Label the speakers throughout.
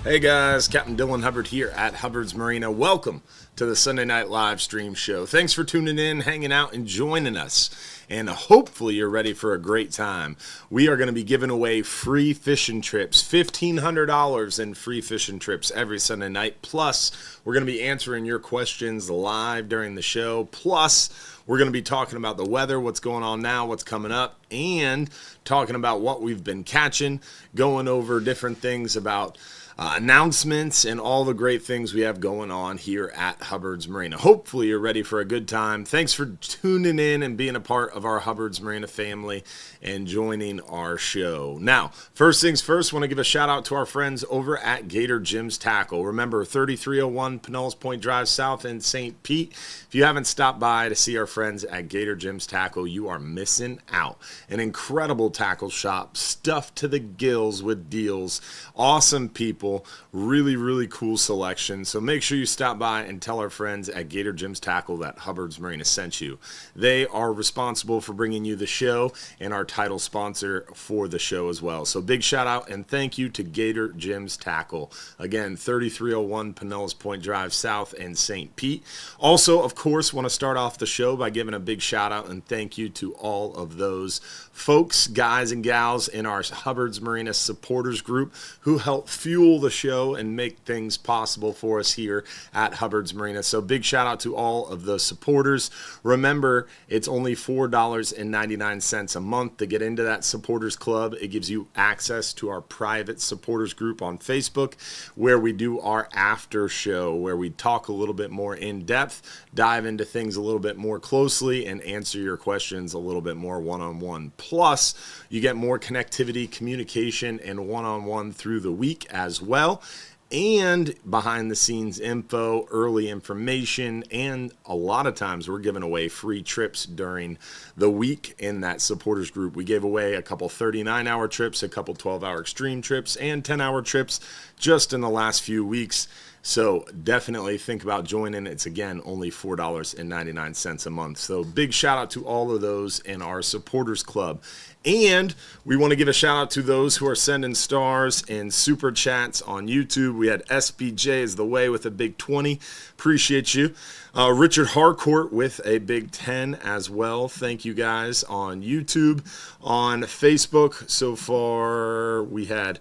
Speaker 1: Hey guys, Captain Dylan Hubbard here at Hubbard's Marina. Welcome to the Sunday Night Live Stream Show. Thanks for tuning in, hanging out, and joining us. And hopefully you're ready for a great time. We are going to be giving away free fishing trips, $1,500 in free fishing trips every Sunday night. Plus, we're going to be answering your questions live during the show. Plus, we're going to be talking about the weather, what's going on now, what's coming up, and talking about what we've been catching, going over different things about announcements and all the great things we have going on here at Hubbard's Marina. Hopefully you're ready for a good time. Thanks for tuning in and being a part of our Hubbard's Marina family and joining our show. Now, first things first, want to give a shout out to our friends over at Gator Jim's Tackle. Remember, 3301 Pinellas Point Drive South in St. Pete. If you haven't stopped by to see our friends at Gator Jim's Tackle, you are missing out. An incredible tackle shop, stuffed to the gills with deals. Awesome people. Really cool selection. So make sure you stop by and tell our friends at Gator Jim's Tackle that Hubbard's Marina sent you. They are responsible for bringing you the show and our title sponsor for the show as well. So big shout out and thank you to Gator Jim's Tackle. Again, 3301 Pinellas Point Drive South in St. Pete. Also, of course, want to start off the show by giving a big shout out and thank you to all of those folks, guys and gals in our Hubbard's Marina supporters group who help fuel the show and make things possible for us here at Hubbard's Marina. So big shout out to all of the supporters. Remember, it's only $4.99 a month to get into that supporters club. It gives you access to our private supporters group on Facebook where we do our after show, where we talk a little bit more in depth, dive into things a little bit more closely, and answer your questions a little bit more one-on-one. Plus, you get more connectivity, communication, and one-on-one through the week as well, and behind the scenes info, early information, and a lot of times we're giving away free trips during the week in that supporters group. We gave away a couple 39-hour trips, a couple 12-hour extreme trips, and 10-hour trips just in the last few weeks. So definitely think about joining. It's, again, only $4.99 a month. So big shout out to all of those in our supporters club. And we want to give a shout out to those who are sending stars and super chats on YouTube. We had SBJ is the way with a big 20. Appreciate you. Richard Harcourt with a big 10 as well. Thank you guys on YouTube. On Facebook, so far we had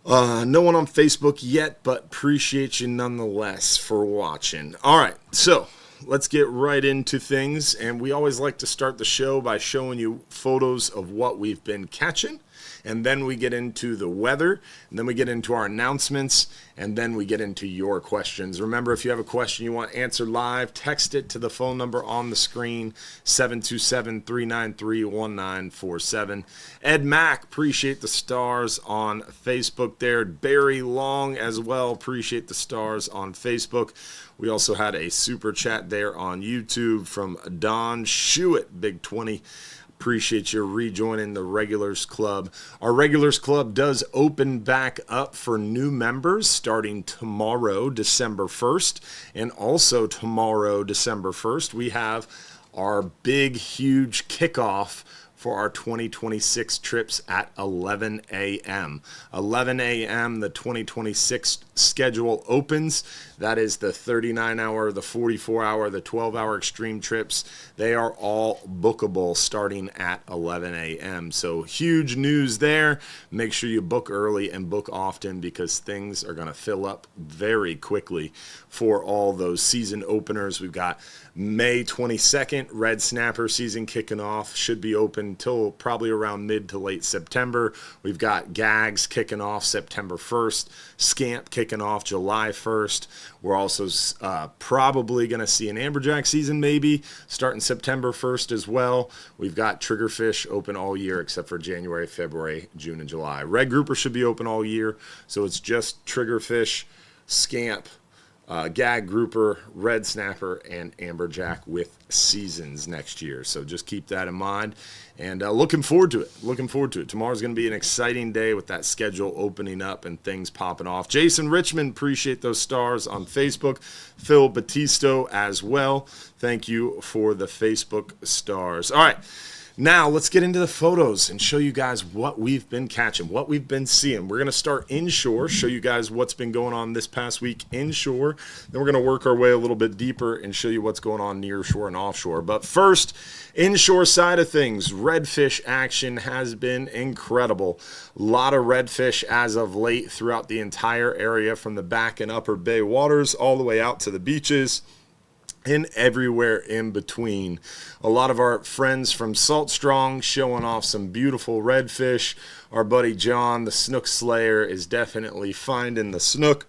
Speaker 1: no one on Facebook yet, but appreciate you nonetheless for watching. All right, so let's get right into things. And we always like to start the show by showing you photos of what we've been catching. And then we get into the weather, and then we get into our announcements, and then we get into your questions. Remember, if you have a question you want answered live, text it to the phone number on the screen, 727-393-1947. Ed Mack, appreciate the stars on Facebook there. Barry Long as well, appreciate the stars on Facebook. We also had a super chat there on YouTube from Don Shuett, big 20. Appreciate you rejoining the Regulars Club. Our Regulars Club does open back up for new members starting tomorrow, December 1st. And also tomorrow, December 1st, we have our big, huge kickoff for our 2026 trips at 11 a.m. 11 a.m. the 2026 schedule opens. That is the 39-hour, the 44-hour, the 12-hour extreme trips. They are all bookable starting at 11 a.m. So huge news there. Make sure you book early and book often because things are going to fill up very quickly for all those season openers. We've got May 22nd, Red Snapper season kicking off. Should be open until probably around mid to late September. We've got Gags kicking off September 1st. Scamp kicking off July 1st. We're also probably going to see an amberjack season maybe starting September 1st as well. We've got triggerfish open all year except for January, February, June, and July. Red grouper should be open all year, so it's just triggerfish, scamp, gag grouper, red snapper, and amberjack with seasons next year. So just keep that in mind. And looking forward to it. Tomorrow's going to be an exciting day with that schedule opening up and things popping off. Jason Richmond, appreciate those stars on Facebook. Phil Batisto as well. Thank you for the Facebook stars. All right. Now, let's get into the photos and show you guys what we've been catching, what we've been seeing. We're going to start inshore, show you guys what's been going on this past week inshore. Then we're going to work our way a little bit deeper and show you what's going on near shore and offshore. But first, inshore side of things, redfish action has been incredible. A lot of redfish as of late throughout the entire area, from the back and upper bay waters all the way out to the beaches and everywhere in between. A lot of our friends from Salt Strong showing off some beautiful redfish. Our buddy John, the snook slayer, is definitely finding the snook.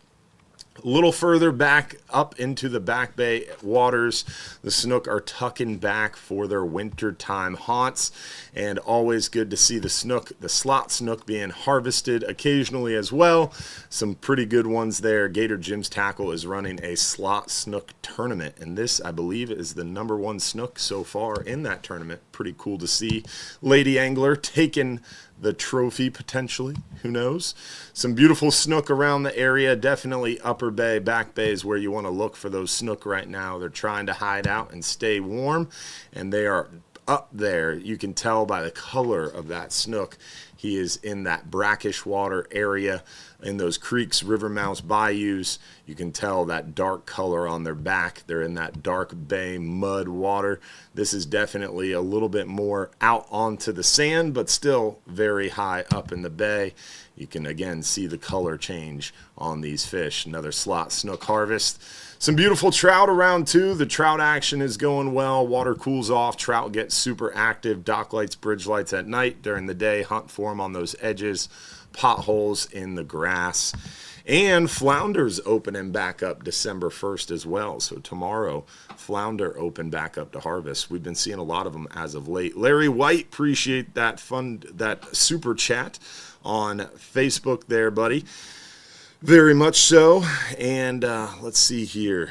Speaker 1: A little further back up into the back bay waters, the snook are tucking back for their wintertime haunts, and always good to see the snook, the slot snook, being harvested occasionally as well. Some pretty good ones there. Gator Jim's Tackle is running a slot snook tournament, and this, I believe, is the #1 snook so far in that tournament. Pretty cool to see. Lady Angler taking the trophy potentially, who knows. Some beautiful snook around the area. Definitely upper bay, back bay is where you want to look for those snook right now. They're trying to hide out and stay warm, and they are up there. You can tell by the color of that snook. He is in that brackish water area in those creeks, river mouths, bayous. You can tell that dark color on their back. They're in that dark bay mud water. This is definitely a little bit more out onto the sand, but still very high up in the bay. You can again see the color change on these fish. Another slot snook harvest. Some beautiful trout around too. The trout action is going well. Water cools off. Trout get super active. Dock lights, bridge lights at night. During the day, hunt for them on those edges. Potholes in the grass. And flounders opening back up December 1st as well. So tomorrow, flounder open back up to harvest. We've been seeing a lot of them as of late. Larry White, appreciate that that super chat on Facebook there, buddy. Very much so. And let's see here.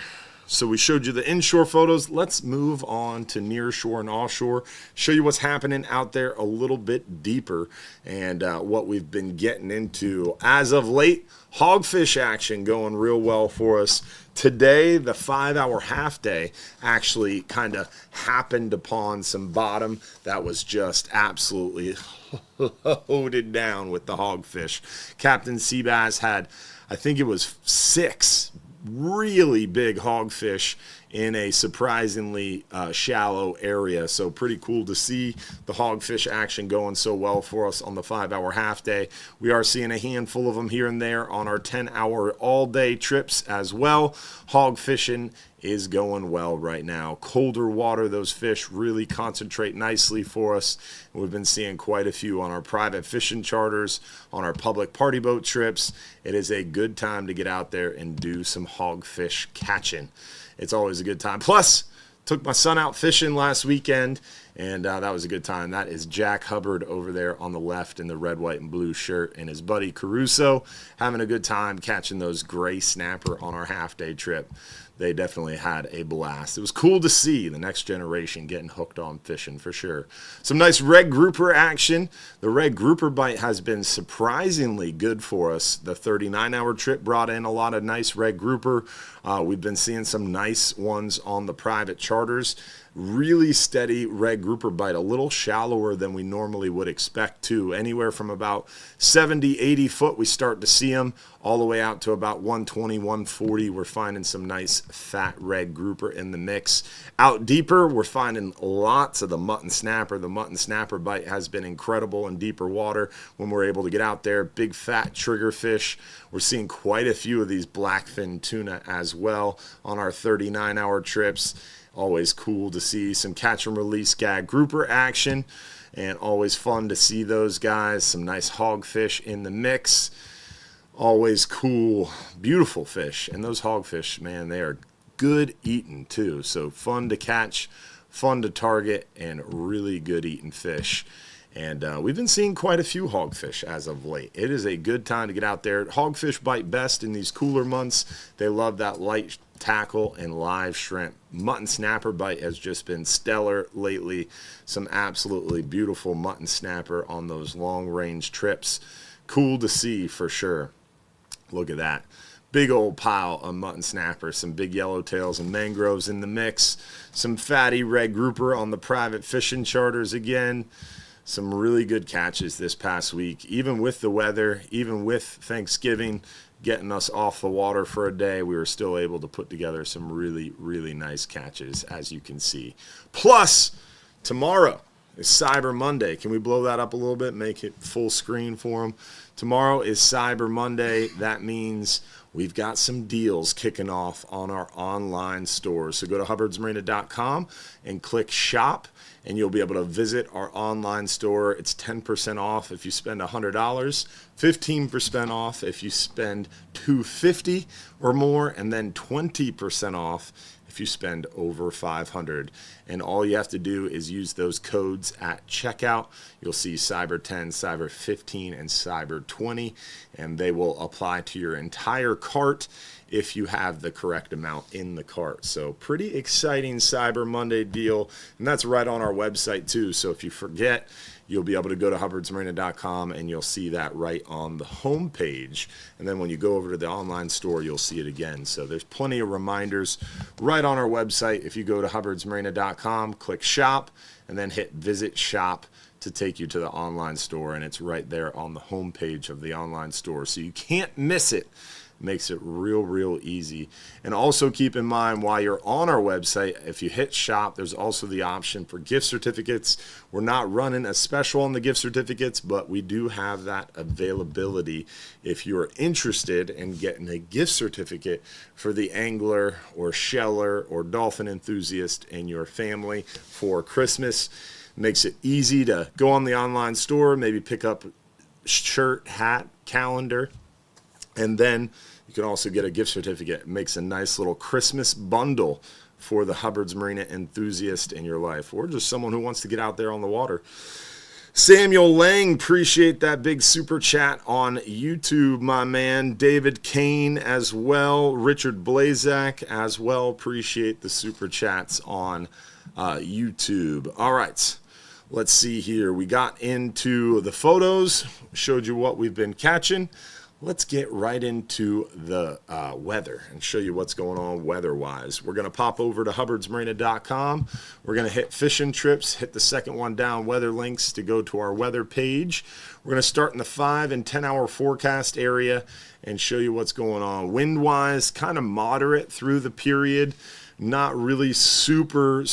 Speaker 1: So we showed you the inshore photos. Let's move on to near shore and offshore. Show you what's happening out there a little bit deeper and what we've been getting into. As of late, hogfish action going real well for us. Today, the 5-hour half day actually kind of happened upon some bottom that was just absolutely loaded down with the hogfish. Captain Seabass had, I think it was 6 really big hogfish in a surprisingly shallow area. So pretty cool to see the hogfish action going so well for us on the 5-hour half day. We are seeing a handful of them here and there on our 10-hour all-day trips as well. Hog fishing is going well right now. Colder water, those fish really concentrate nicely for us. We've been seeing quite a few on our private fishing charters, on our public party boat trips. It is a good time to get out there and do some hogfish catching. It's always a good time. Plus, took my son out fishing last weekend, and that was a good time. That is Jack Hubbard over there on the left in the red, white, and blue shirt, and his buddy Caruso having a good time catching those gray snapper on our half-day trip. They definitely had a blast. It was cool to see the next generation getting hooked on fishing for sure. Some nice red grouper action. The red grouper bite has been surprisingly good for us. The 39-hour trip brought in a lot of nice red grouper. We've been seeing some nice ones on the private charters. Really steady red grouper bite, a little shallower than we normally would expect too. Anywhere from about 70, 80 foot we start to see them, all the way out to about 120, 140. We're finding some nice fat red grouper in the mix. Out deeper, we're finding lots of the mutton snapper. The mutton snapper bite has been incredible in deeper water when we're able to get out there. Big fat trigger fish. We're seeing quite a few of these blackfin tuna as well on our 39-hour trips. Always cool to see some catch and release gag grouper action, and always fun to see those guys. Some nice hogfish in the mix. Always cool, beautiful fish. And those hogfish, man, they are good eating too. So fun to catch, fun to target, and really good eating fish. And we've been seeing quite a few hogfish as of late. It is a good time to get out there. Hogfish bite best in these cooler months. They love that light tackle and live shrimp. Mutton snapper bite has just been stellar lately. Some absolutely beautiful mutton snapper on those long range trips. Cool to see for sure. Look at that. big old pile of mutton snapper, some big yellowtails and mangroves in the mix, some fatty red grouper on the private fishing charters again. Some really good catches this past week, even with the weather, even with Thanksgiving getting us off the water for a day, we were still able to put together some really, really nice catches, as you can see. Plus, tomorrow is Cyber Monday. Can we blow that up a little bit, make it full screen for them? Tomorrow is Cyber Monday. That means we've got some deals kicking off on our online store. So go to hubbardsmarina.com and click shop, and you'll be able to visit our online store. It's 10% off if you spend $100, 15% off if you spend $250 or more, and then 20% off if you spend over $500. And all you have to do is use those codes at checkout. You'll see Cyber 10, Cyber 15, and Cyber 20, and they will apply to your entire cart if you have the correct amount in the cart. So pretty exciting Cyber Monday deal, and that's right on our website too. So if you forget, you'll be able to go to hubbardsmarina.com and you'll see that right on the home page. And then when you go over to the online store, you'll see it again. So there's plenty of reminders right on our website. If you go to hubbardsmarina.com, click shop, and then hit visit shop to take you to the online store. And it's right there on the home page of the online store. So you can't miss it. Makes it real easy. And also keep in mind, while you're on our website, if you hit shop, there's also the option for gift certificates. We're not running a special on the gift certificates, but we do have that availability if you're interested in getting a gift certificate for the angler or sheller or dolphin enthusiast in your family for Christmas. Makes it easy to go on the online store, maybe pick up shirt, hat, calendar, and then you can also get a gift certificate. It makes a nice little Christmas bundle for the Hubbard's Marina enthusiast in your life, or just someone who wants to get out there on the water. Samuel Lang, appreciate that big super chat on YouTube, my man. David Kane as well. Richard Blazak as well. Appreciate the super chats on YouTube. All right. Let's see here. We got into the photos, showed you what we've been catching. Let's get right into the weather and show you what's going on weather-wise. We're going to pop over to hubbardsmarina.com. We're going to hit fishing trips, hit the second one down, weather links, to go to our weather page. We're going to start in the 5 and 10 hour forecast area and show you what's going on. Wind-wise, kind of moderate through the period. Not really super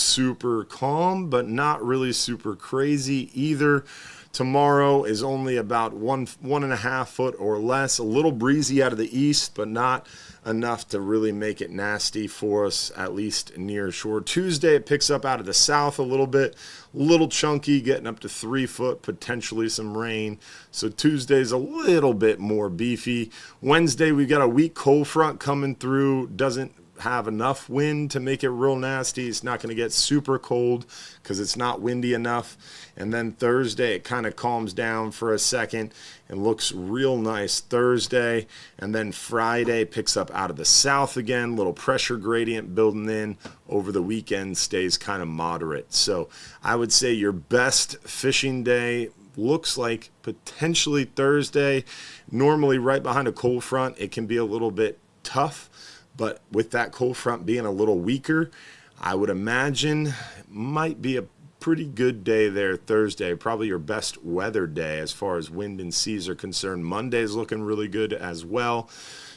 Speaker 1: calm, but not really super crazy either. Tomorrow is only about 1.5 foot or less, a little breezy out of the east, but not enough to really make it nasty for us, at least near shore. Tuesday, it picks up out of the south a little bit, little chunky, getting up to 3 foot, potentially some rain. So Tuesday's a little bit more beefy. Wednesday, we've got a weak cold front coming through, doesn't have enough wind to make it real nasty. It's not going to get super cold because it's not windy enough. And then Thursday, it kind of calms down for a second and looks real nice Thursday. And then Friday picks up out of the south again, little pressure gradient building in. Over the weekend stays kind of moderate. So I would say your best fishing day looks like potentially Thursday. Normally right behind a cold front, it can be a little bit tough. But with that cold front being a little weaker, I would imagine it might be a pretty good day there Thursday. Probably your best weather day as far as wind and seas are concerned. Monday's looking really good as well.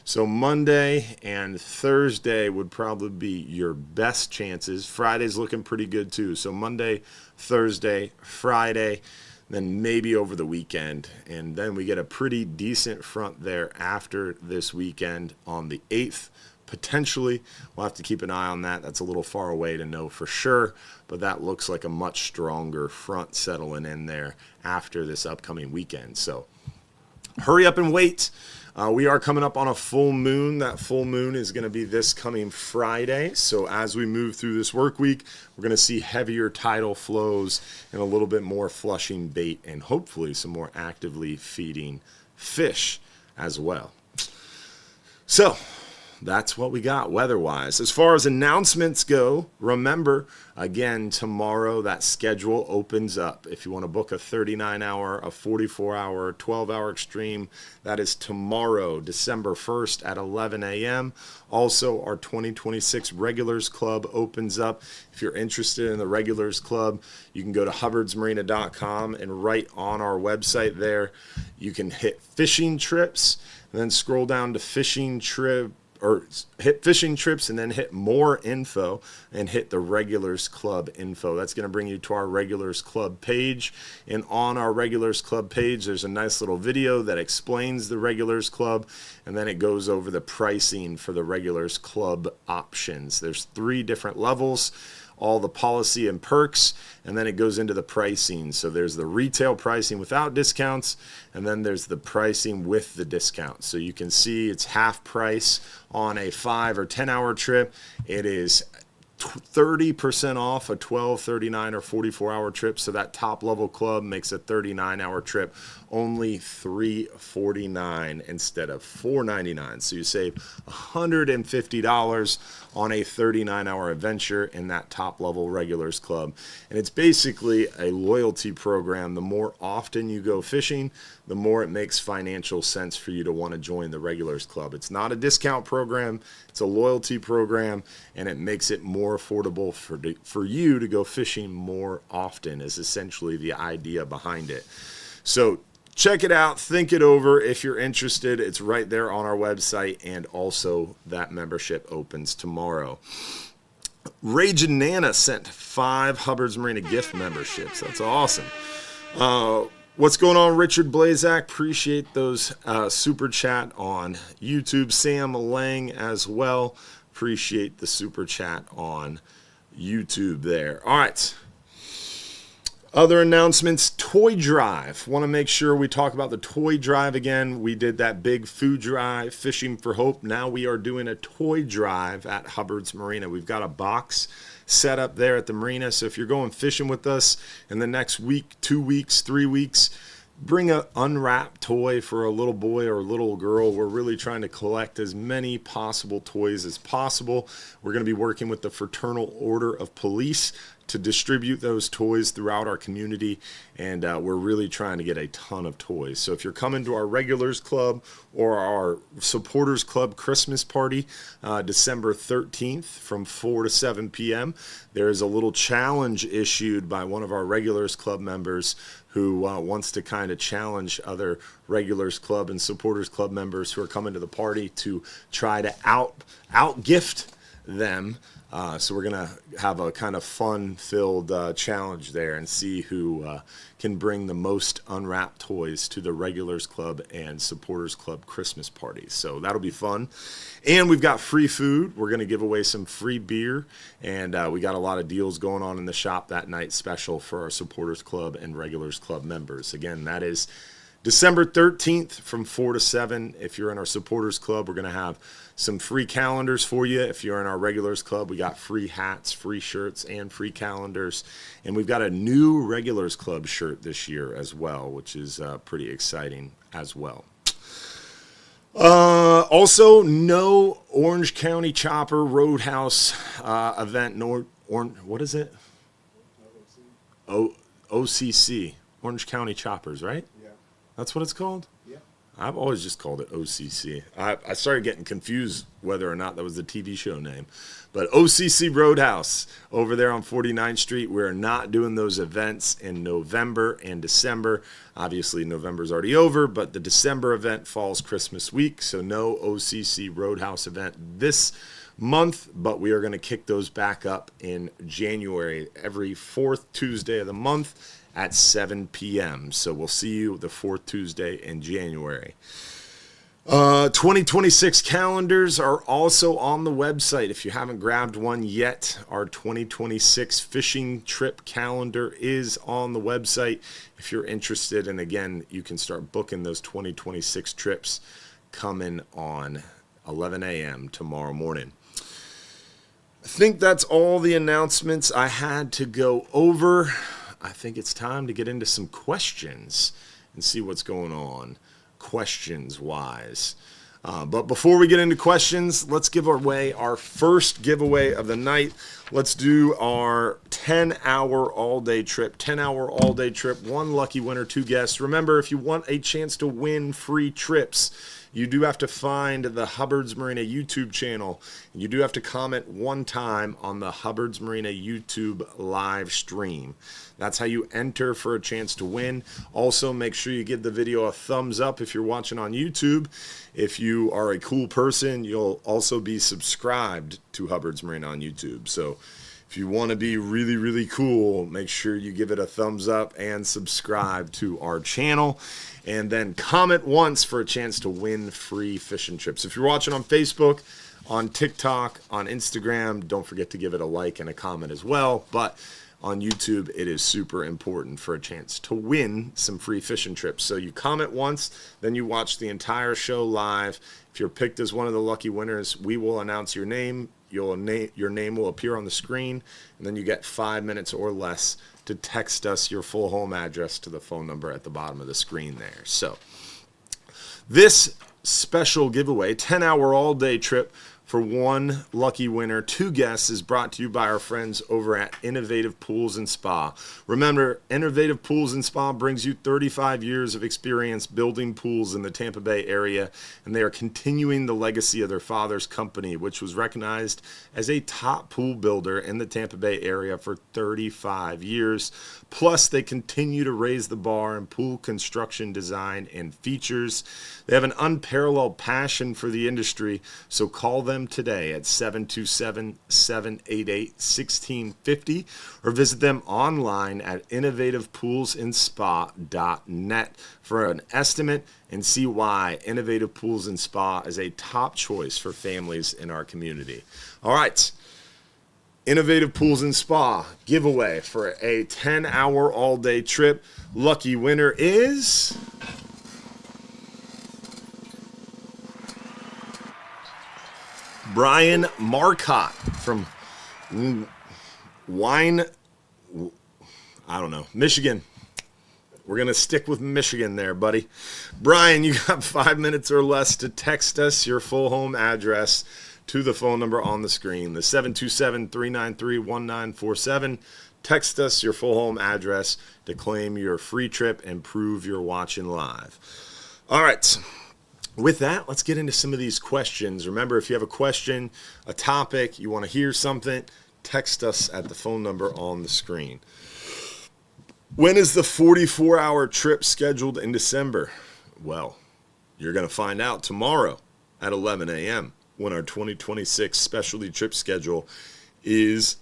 Speaker 1: So Monday and Thursday would probably be your best chances. Friday's looking pretty good too. So Monday, Thursday, Friday, then maybe over the weekend. And then we get a pretty decent front there after this weekend on the 8th. Potentially, we'll have to keep an eye on that. That's a little far away to know for sure, but that looks like a much stronger front settling in there after this upcoming weekend. So hurry up and wait. We are coming up on a full moon. That full moon is going to be this coming Friday. So as we move through this work week, we're going to see heavier tidal flows and a little bit more flushing bait and hopefully some more actively feeding fish as well. So that's what we got weather-wise. As far as announcements go, remember, again, tomorrow that schedule opens up. If you want to book a 39-hour, a 44-hour, 12-hour extreme, that is tomorrow, December 1st at 11 a.m. Also, our 2026 Regulars Club opens up. If you're interested in the Regulars Club, you can go to hubbardsmarina.com, and right on our website there, you can hit fishing trips, and then scroll down to fishing trip, or hit fishing trips, and then hit more info and hit the Regulars Club info. That's going to bring you to our Regulars Club page. And on our Regulars Club page, there's a nice little video that explains the Regulars Club, and then it goes over the pricing for the Regulars Club options. There's 3 different levels, all the policy and perks, and then it goes into the pricing. So there's the retail pricing without discounts, and then there's the pricing with the discounts. So you can see it's half price on a 5 or 10 hour trip. It is 30% off a 12, 39, or 44-hour trip. So that top level club makes a 39-hour trip only $349 instead of $499. So you save $150 on a 39-hour adventure in that top level Regulars Club. And it's basically a loyalty program. The more often you go fishing, the more it makes financial sense for you to want to join the Regulars Club. It's not a discount program, it's a loyalty program, and it makes it more affordable for you to go fishing more often, is essentially the idea behind it. So check it out, think it over. If you're interested, it's right there on our website, and also that membership opens tomorrow. Ragin' Nana sent 5 Hubbard's Marina gift memberships. That's awesome. What's going on, Richard Blazak? Appreciate those super chat on YouTube. Sam Lang as well. Appreciate the super chat on YouTube there. All right. Other announcements, toy drive. Want to make sure we talk about the toy drive again. We did that big food drive, Fishing for Hope. Now we are doing a toy drive at Hubbard's Marina. We've got a box set up there at the marina. So if you're going fishing with us in the next week, 2 weeks, 3 weeks, bring an unwrapped toy for a little boy or a little girl. We're really trying to collect as many possible toys as possible. We're going to be working with the Fraternal Order of Police to distribute those toys throughout our community, and we're really trying to get a ton of toys. So if you're coming to our Regulars Club or our Supporters Club Christmas party, December 13th from 4 to 7 p.m., there is a little challenge issued by one of our Regulars Club members who wants to kind of challenge other Regulars Club and Supporters Club members who are coming to the party to try to out-gift them. So we're going to have a kind of fun-filled challenge there and see who can bring the most unwrapped toys to the Regulars Club and Supporters Club Christmas parties. So that'll be fun. And we've got free food. We're going to give away some free beer. And we got a lot of deals going on in the shop that night, special for our Supporters Club and Regulars Club members. Again, that is December 13th from 4 to 7. If you're in our Supporters Club, we're going to have some free calendars for you. If you're in our Regulars Club, we got free hats, free shirts, and free calendars. And we've got a new Regulars Club shirt this year as well, which is pretty exciting as well. Also, no Orange County Chopper Roadhouse event. What is it? OCC. Orange County Choppers, right? Yeah. That's what it's called? Yeah. I've always just called it OCC. I started getting confused whether or not that was the TV show name. But OCC Roadhouse over there on 49th Street. We're not doing those events in November and December. Obviously, November's already over, but the December event falls Christmas week, so no OCC Roadhouse event this month, but we are going to kick those back up in January, every 4th Tuesday of the month at 7 p.m. So we'll see you the 4th Tuesday in January. 2026 calendars are also on the website. If you haven't grabbed one yet, our 2026 fishing trip calendar is on the website. If you're interested, and again, you can start booking those 2026 trips coming on 11 a.m. tomorrow morning. I think that's all the announcements I had to go over. I think it's time to get into some questions and see what's going on questions-wise. But before we get into questions, let's give away our first giveaway of the night. Let's do our 10-hour all-day trip. 10-hour all-day trip, one lucky winner, two guests. Remember, if you want a chance to win free trips, you do have to find the Hubbard's Marina YouTube channel. You do have to comment one time on the Hubbard's Marina YouTube live stream. That's how you enter for a chance to win. Also, make sure you give the video a thumbs up if you're watching on YouTube. If you are a cool person, you'll also be subscribed to Hubbard's Marina on YouTube. So if you want to be really, really cool, make sure you give it a thumbs up and subscribe to our channel. And then comment once for a chance to win free fishing trips. If you're watching on Facebook, on TikTok, on Instagram, don't forget to give it a like and a comment as well. But on YouTube, it is super important for a chance to win some free fishing trips. So you comment once, then you watch the entire show live. If you're picked as one of the lucky winners, we will announce your name. Your name will appear on the screen, and then you get 5 minutes or less to text us your full home address to the phone number at the bottom of the screen there. So this special giveaway, 10-hour all-day trip for one lucky winner, two guests, is brought to you by our friends over at Innovative Pools and Spa. Remember, Innovative Pools and Spa brings you 35 years of experience building pools in the Tampa Bay area, and they are continuing the legacy of their father's company, which was recognized as a top pool builder in the Tampa Bay area for 35 years. Plus, they continue to raise the bar in pool construction design and features. They have an unparalleled passion for the industry, so call them today at 727-788-1650 or visit them online at innovativepoolsandspa.net for an estimate and see why Innovative Pools and Spa is a top choice for families in our community. All right. Innovative Pools and Spa giveaway for a 10-hour all-day trip. Lucky winner is Brian Marcotte from Michigan. We're going to stick with Michigan there, buddy. Brian, you got 5 minutes or less to text us your full home address to the phone number on the screen, the 727-393-1947. Text us your full home address to claim your free trip and prove you're watching live. All right. With that, let's get into some of these questions. Remember, if you have a question, a topic, you want to hear something, text us at the phone number on the screen. When is the 44-hour trip scheduled in December? Well, you're going to find out tomorrow at 11 a.m. when our 2026 specialty trip schedule is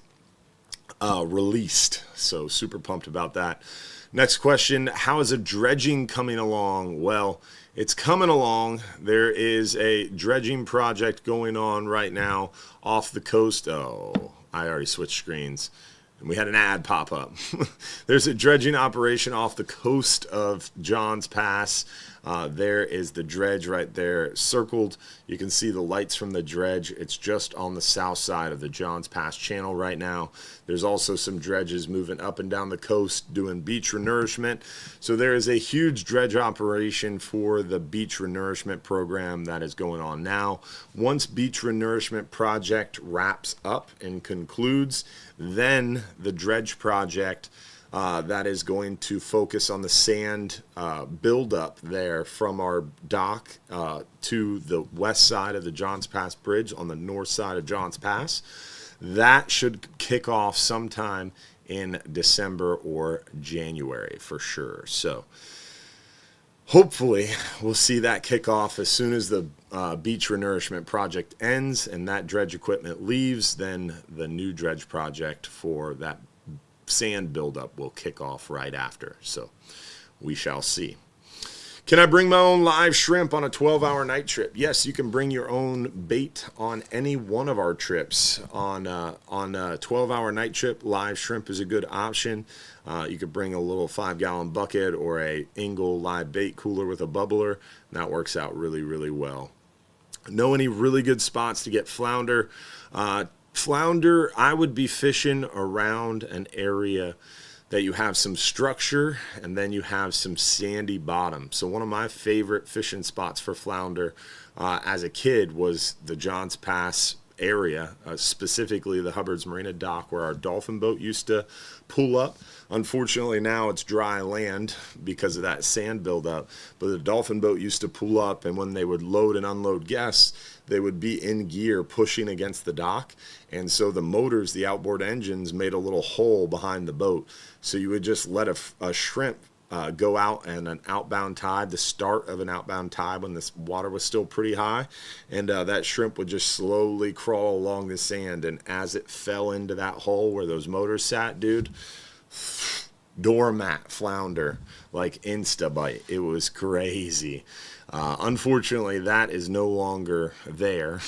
Speaker 1: released. So super pumped about that. Next question, how is the dredging coming along? Well, it's coming along. There is a dredging project going on right now off the coast. Oh, I already switched screens. And we had an ad pop up. There's a dredging operation off the coast of Johns Pass. There is the dredge right there circled. You can see the lights from the dredge. It's just on the south side of the Johns Pass channel right now. There's also some dredges moving up and down the coast doing beach renourishment. So there is a huge dredge operation for the beach renourishment program that is going on now. Once beach renourishment project wraps up and concludes, then the dredge project that is going to focus on the sand buildup there from our dock to the west side of the Johns Pass Bridge on the north side of Johns Pass. That should kick off sometime in December or January for sure. So hopefully we'll see that kick off as soon as the beach renourishment project ends and that dredge equipment leaves. Then the new dredge project for that sand buildup will kick off right after. So we shall see. Can I bring my own live shrimp on a 12-hour night trip? Yes, you can bring your own bait on any one of our trips. On a 12-hour night trip, live shrimp is a good option. You could bring a little 5-gallon bucket or a Engel live bait cooler with a bubbler. And that works out really, really well. Know any really good spots to get flounder? Flounder, I would be fishing around an area that you have some structure and then you have some sandy bottom. So one of my favorite fishing spots for flounder as a kid was the Johns Pass area, specifically the Hubbard's Marina dock where our dolphin boat used to pull up. Unfortunately, now it's dry land because of that sand buildup. But the dolphin boat used to pull up, and when they would load and unload guests, they would be in gear pushing against the dock. And so the motors, the outboard engines, made a little hole behind the boat. So you would just let a shrimp go out and an outbound tide, the start of an outbound tide when the water was still pretty high, and that shrimp would just slowly crawl along the sand, and as it fell into that hole where those motors sat, dude, doormat flounder, like insta bite. It was crazy. Unfortunately, that is no longer there.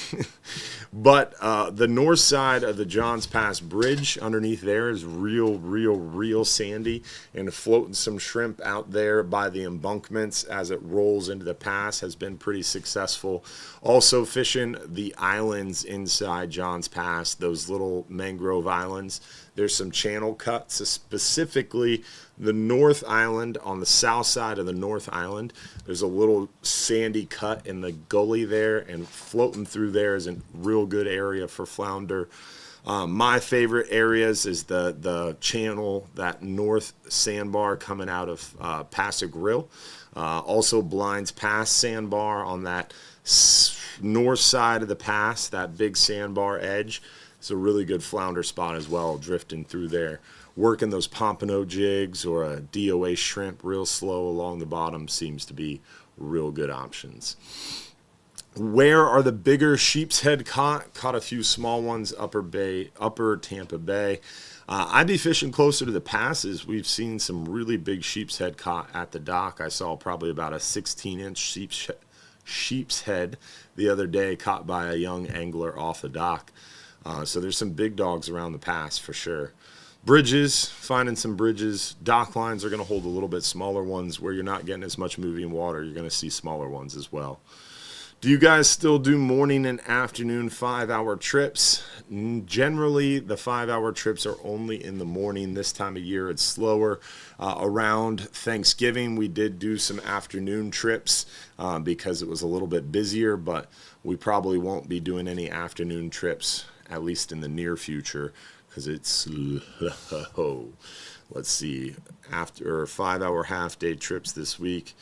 Speaker 1: But the north side of the Johns Pass Bridge underneath there is real sandy, and floating some shrimp out there by the embankments as it rolls into the pass has been pretty successful. Also fishing the islands inside Johns Pass, those little mangrove islands. There's some channel cuts, specifically the North Island. On the south side of the North Island, there's a little sandy cut in the gully there, and floating through there is a real good area for flounder. My favorite areas is the channel, that north sandbar coming out of Paso Grill. Also Blinds Pass sandbar on that north side of the pass, that big sandbar edge. It's a really good flounder spot as well, drifting through there. Working those pompano jigs or a DOA shrimp real slow along the bottom seems to be real good options. Where are the bigger sheep's head caught? Caught a few small ones upper Tampa Bay. I'd be fishing closer to the passes. We've seen some really big sheep's head caught at the dock. I saw probably about a 16-inch sheep's head the other day caught by a young angler off the dock. So there's some big dogs around the pass for sure. Bridges, finding some bridges. Dock lines are going to hold a little bit smaller ones where you're not getting as much moving water. You're going to see smaller ones as well. Do you guys still do morning and afternoon 5-hour trips? Generally, the 5-hour trips are only in the morning. This time of year, it's slower. Around Thanksgiving, we did do some afternoon trips because it was a little bit busier, but we probably won't be doing any afternoon trips, at least in the near future, because it's slow. Let's see, after 5-hour half-day trips this week.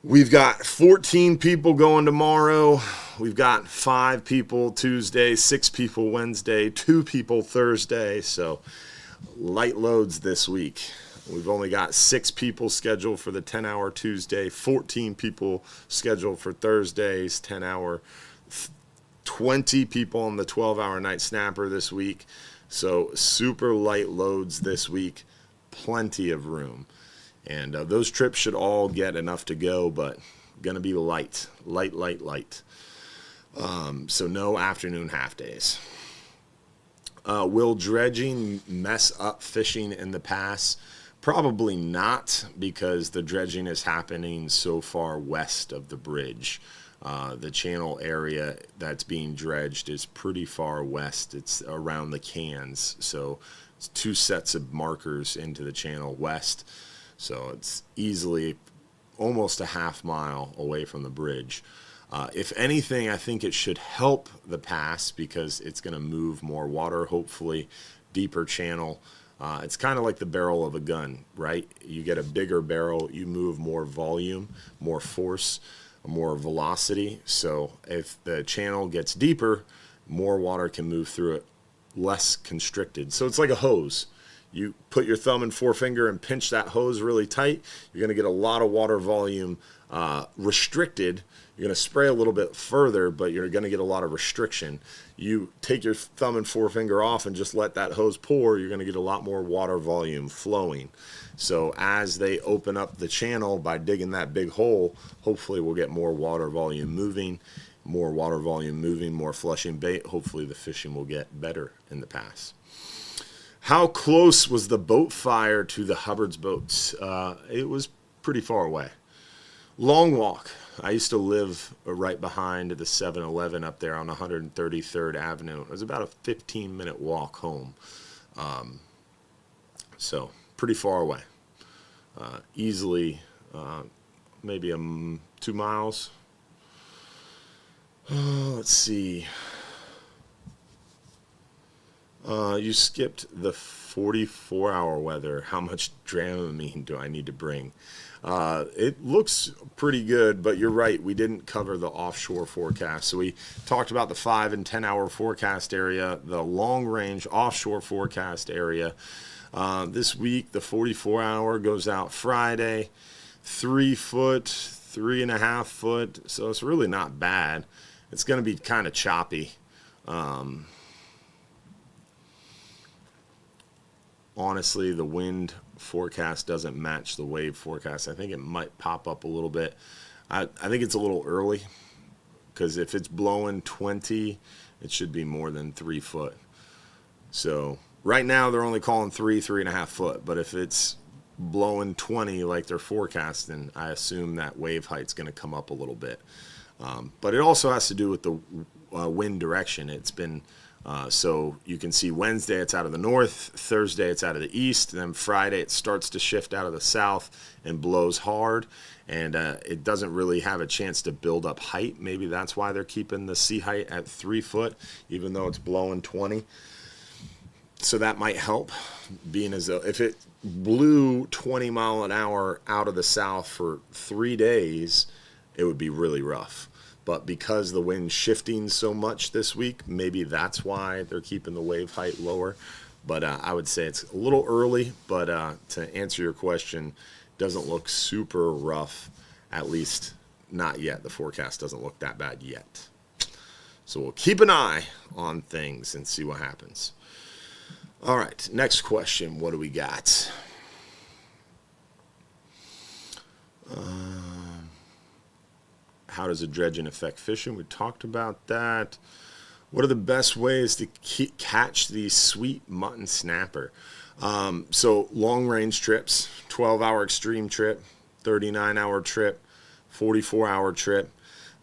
Speaker 1: We've got 14 people going tomorrow. We've got 5 people Tuesday, 6 people Wednesday, 2 people Thursday. So light loads this week. We've only got 6 people scheduled for the 10-hour Tuesday, 14 people scheduled for Thursday's 10-hour, 20 people on the 12-hour night snapper this week. So super light loads this week, plenty of room. And those trips should all get enough to go, but going to be light. So no afternoon half days. Will dredging mess up fishing in the pass? Probably not, because the dredging is happening so far west of the bridge. The channel area that's being dredged is pretty far west. It's around the cans. So it's 2 sets of markers into the channel west. So it's easily almost a half mile away from the bridge. If anything, I think it should help the pass because it's going to move more water, hopefully, deeper channel. It's kind of like the barrel of a gun, right? You get a bigger barrel, you move more volume, more force, more velocity. So if the channel gets deeper, more water can move through it, less constricted. So it's like a hose. You put your thumb and forefinger and pinch that hose really tight, you're going to get a lot of water volume restricted. You're going to spray a little bit further, but you're going to get a lot of restriction. You take your thumb and forefinger off and just let that hose pour, you're going to get a lot more water volume flowing. So as they open up the channel by digging that big hole, hopefully we'll get more water volume moving, more flushing bait. Hopefully the fishing will get better in the pass. How close was the boat fire to the Hubbard's boats? It was pretty far away. Long walk. I used to live right behind the 7-Eleven up there on 133rd Avenue. It was about a 15-minute walk home. So pretty far away. Easily maybe 2 miles. Let's see. You skipped the 44-hour weather. How much Dramamine do I need to bring? It looks pretty good, but you're right. We didn't cover the offshore forecast. So we talked about the 5 and 10-hour forecast area, the long-range offshore forecast area. This week, the 44-hour goes out Friday, 3 foot, 3.5 foot. So it's really not bad. It's going to be kind of choppy. Honestly, the wind forecast doesn't match the wave forecast. I think it might pop up a little bit. I think it's a little early, because if it's blowing 20, it should be more than 3 foot. So right now they're only calling 3.5 foot. But if it's blowing 20 like they're forecasting, I assume that wave height's going to come up a little bit. But it also has to do with the wind direction. It's been so you can see Wednesday it's out of the north, Thursday it's out of the east, then Friday it starts to shift out of the south and blows hard, and it doesn't really have a chance to build up height. Maybe that's why they're keeping the sea height at 3 foot, even though it's blowing 20. So that might help, being as though if it blew 20 mile an hour out of the south for 3 days, it would be really rough. But because the wind's shifting so much this week, maybe that's why they're keeping the wave height lower. But I would say it's a little early, but to answer your question, doesn't look super rough, at least not yet. The forecast doesn't look that bad yet. So we'll keep an eye on things and see what happens. All right, next question. What do we got? How does a dredging affect fishing? We talked about that. What are the best ways to catch the sweet mutton snapper? So long range trips, 12-hour extreme trip, 39-hour trip, 44-hour trip.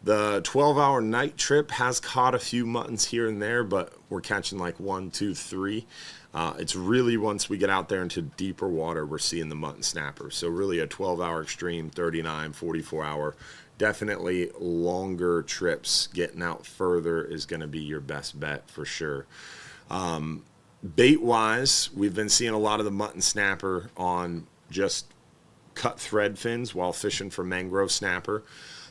Speaker 1: The 12-hour night trip has caught a few muttons here and there, but we're catching like 1, 2, 3. It's really once we get out there into deeper water, we're seeing the mutton snapper. So really a 12-hour extreme, 39, 44-hour. Definitely longer trips, getting out further is going to be your best bet for sure. Bait-wise, we've been seeing a lot of the mutton snapper on just cut thread fins while fishing for mangrove snapper.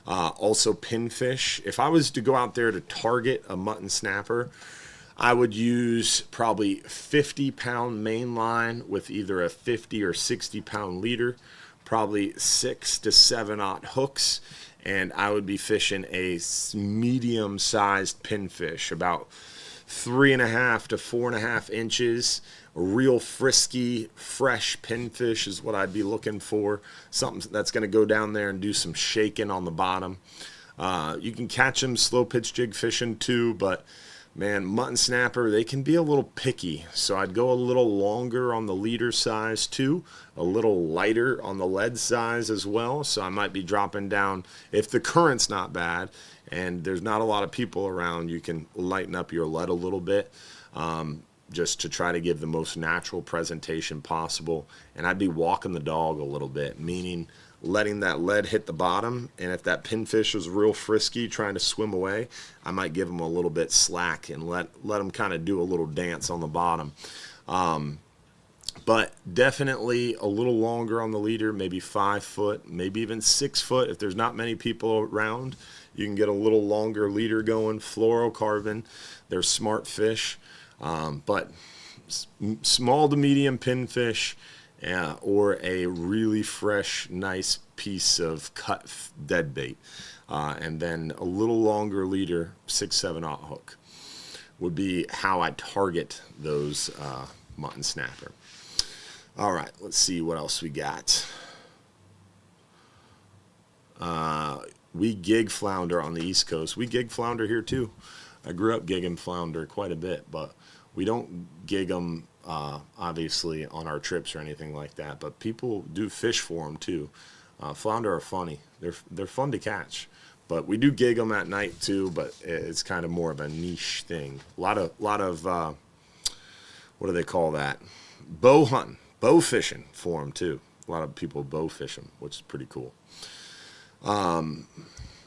Speaker 1: Also pinfish. If I was to go out there to target a mutton snapper, I would use probably 50-pound main line with either a 50 or 60-pound leader, probably 6 to 7/0 hooks, and I would be fishing a medium-sized pinfish, about 3.5 to 4.5 inches. A real frisky, fresh pinfish is what I'd be looking for. Something that's going to go down there and do some shaking on the bottom. You can catch them slow pitch jig fishing too, but man, mutton snapper, they can be a little picky. So I'd go a little longer on the leader size too, a little lighter on the lead size as well. So I might be dropping down, if the current's not bad and there's not a lot of people around, you can lighten up your lead a little bit, just to try to give the most natural presentation possible. And I'd be walking the dog a little bit, meaning letting that lead hit the bottom, and if that pinfish is real frisky trying to swim away, I might give him a little bit slack and let him kind of do a little dance on the bottom. But definitely a little longer on the leader, maybe 5 foot, maybe even 6 foot. If there's not many people around, you can get a little longer leader going. Fluorocarbon, they're smart fish, but small to medium pinfish, or a really fresh, nice piece of cut dead bait, and then a little longer leader, 6/7/0 hook would be how I target those mutton snapper. All right, let's see what else we got. We gig flounder on the East Coast. We gig flounder here too. I grew up gigging flounder quite a bit, but we don't gig them obviously on our trips or anything like that, but people do fish for them too. Flounder are funny. They're fun to catch, but we do gig them at night too, but it's kind of more of a niche thing. A lot of what do they call that? Bow hunting. bow fishing for them too. A lot of people bow fish them, which is pretty cool.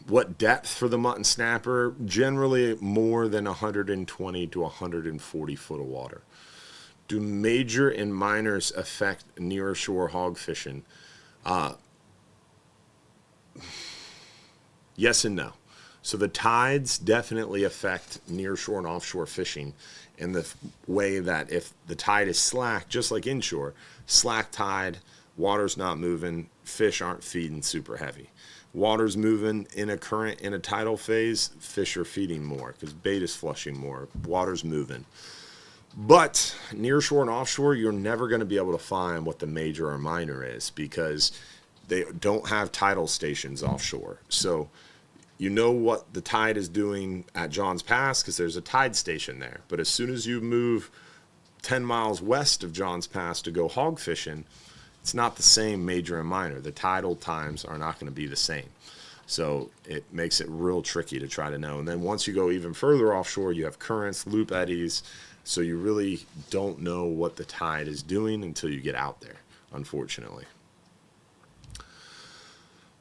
Speaker 1: What depth for the mutton snapper? Generally more than 120 to 140 foot of water. Do major and minors affect near shore hog fishing? Yes and no. So the tides definitely affect near shore and offshore fishing in the way that if the tide is slack, just like inshore, slack tide, water's not moving, fish aren't feeding super heavy. Water's moving in a current, in a tidal phase, fish are feeding more because bait is flushing more, water's moving. But near shore and offshore, you're never going to be able to find what the major or minor is because they don't have tidal stations offshore. So you know what the tide is doing at John's Pass because there's a tide station there. But as soon as you move 10 miles west of John's Pass to go hog fishing, it's not the same major and minor. The tidal times are not going to be the same. So it makes it real tricky to try to know. And then once you go even further offshore, you have currents, loop eddies. So you really don't know what the tide is doing until you get out there, unfortunately.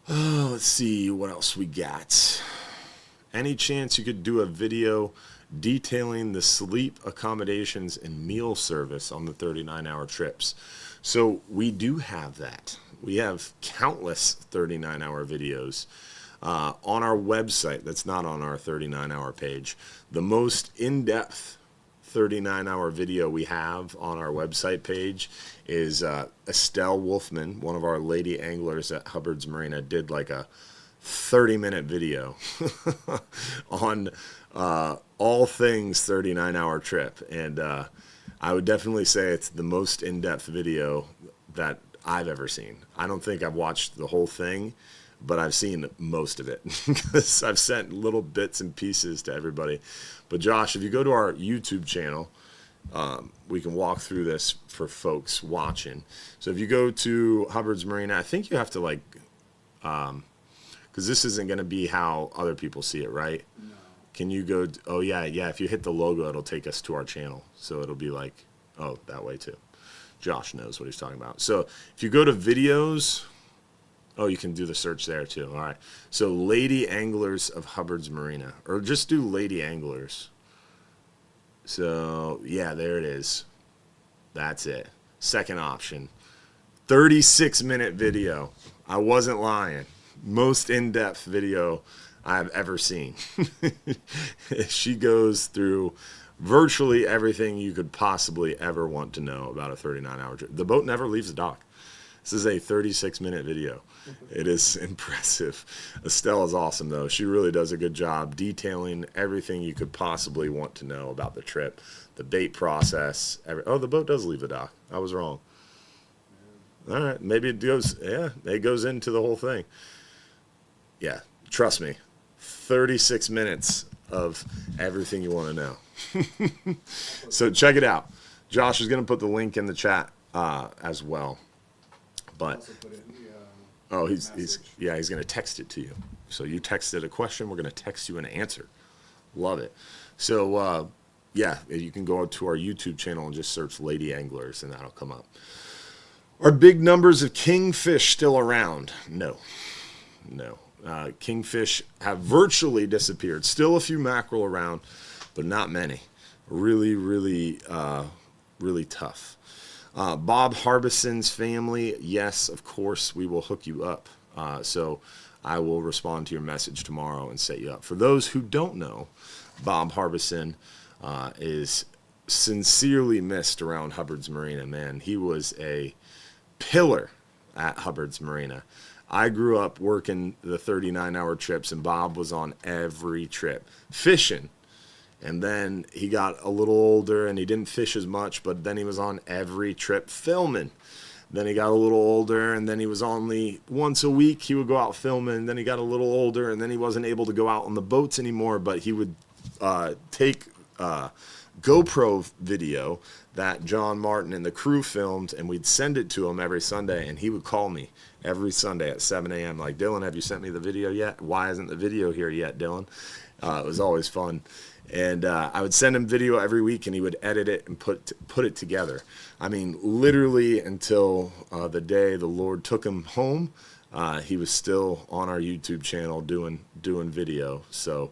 Speaker 1: Oh, let's see what else we got. Any chance you could do a video detailing the sleep accommodations and meal service on the 39-hour trips? So we do have that. We have countless 39-hour videos on our website that's not on our 39-hour page. The most in-depth 39-hour video we have on our website page is Estelle Wolfman, one of our lady anglers at Hubbard's Marina, did like a 30-minute video on all things 39-hour trip. And I would definitely say it's the most in-depth video that I've ever seen. I don't think I've watched the whole thing, but I've seen most of it because I've sent little bits and pieces to everybody. But Josh, if you go to our YouTube channel, we can walk through this for folks watching. So if you go to Hubbard's Marina, I think you have to like, because this isn't going to be how other people see it, right? No. Can you go, oh yeah, if you hit the logo, it'll take us to our channel. So it'll be like, oh, that way too. Josh knows what he's talking about. So if you go to videos, oh, you can do the search there too. All right. So Lady Anglers of Hubbard's Marina, or just do Lady Anglers. So yeah, there it is. That's it. Second option. 36-minute video. I wasn't lying. Most in-depth video I've ever seen. She goes through virtually everything you could possibly ever want to know about a 39-hour trip. The boat never leaves the dock. This is a 36-minute video. It is impressive. Estelle is awesome, though. She really does a good job detailing everything you could possibly want to know about the trip, the bait process. Oh, the boat does leave the dock. I was wrong. All right, maybe it goes, yeah, it goes into the whole thing. Yeah, trust me, 36 minutes of everything you want to know. So check it out. Josh is going to put the link in the chat as well. But oh, he's going to text it to you. So you texted a question, we're going to text you an answer. Love it. So yeah, you can go to our YouTube channel and just search Lady Anglers, and that'll come up. Are big numbers of kingfish still around? No. Kingfish have virtually disappeared. Still a few mackerel around, but not many. Really, really tough. Bob Harbison's family, yes, of course, we will hook you up. So I will respond to your message tomorrow and set you up. For those who don't know, Bob Harbison is sincerely missed around Hubbard's Marina, man. He was a pillar at Hubbard's Marina. I grew up working the 39-hour trips, and Bob was on every trip fishing. And then he got a little older, and he didn't fish as much, but then he was on every trip filming. Then he got a little older, and then he was only once a week he would go out filming. And then he got a little older, and then he wasn't able to go out on the boats anymore, but he would take GoPro video that John Martin and the crew filmed, and we'd send it to him every Sunday, and he would call me every Sunday at 7 a.m. like, Dylan, have you sent me the video yet? Why isn't the video here yet, Dylan? It was always fun. And I would send him video every week, and he would edit it and put it together. I mean, literally until the day the Lord took him home, he was still on our YouTube channel doing video. So,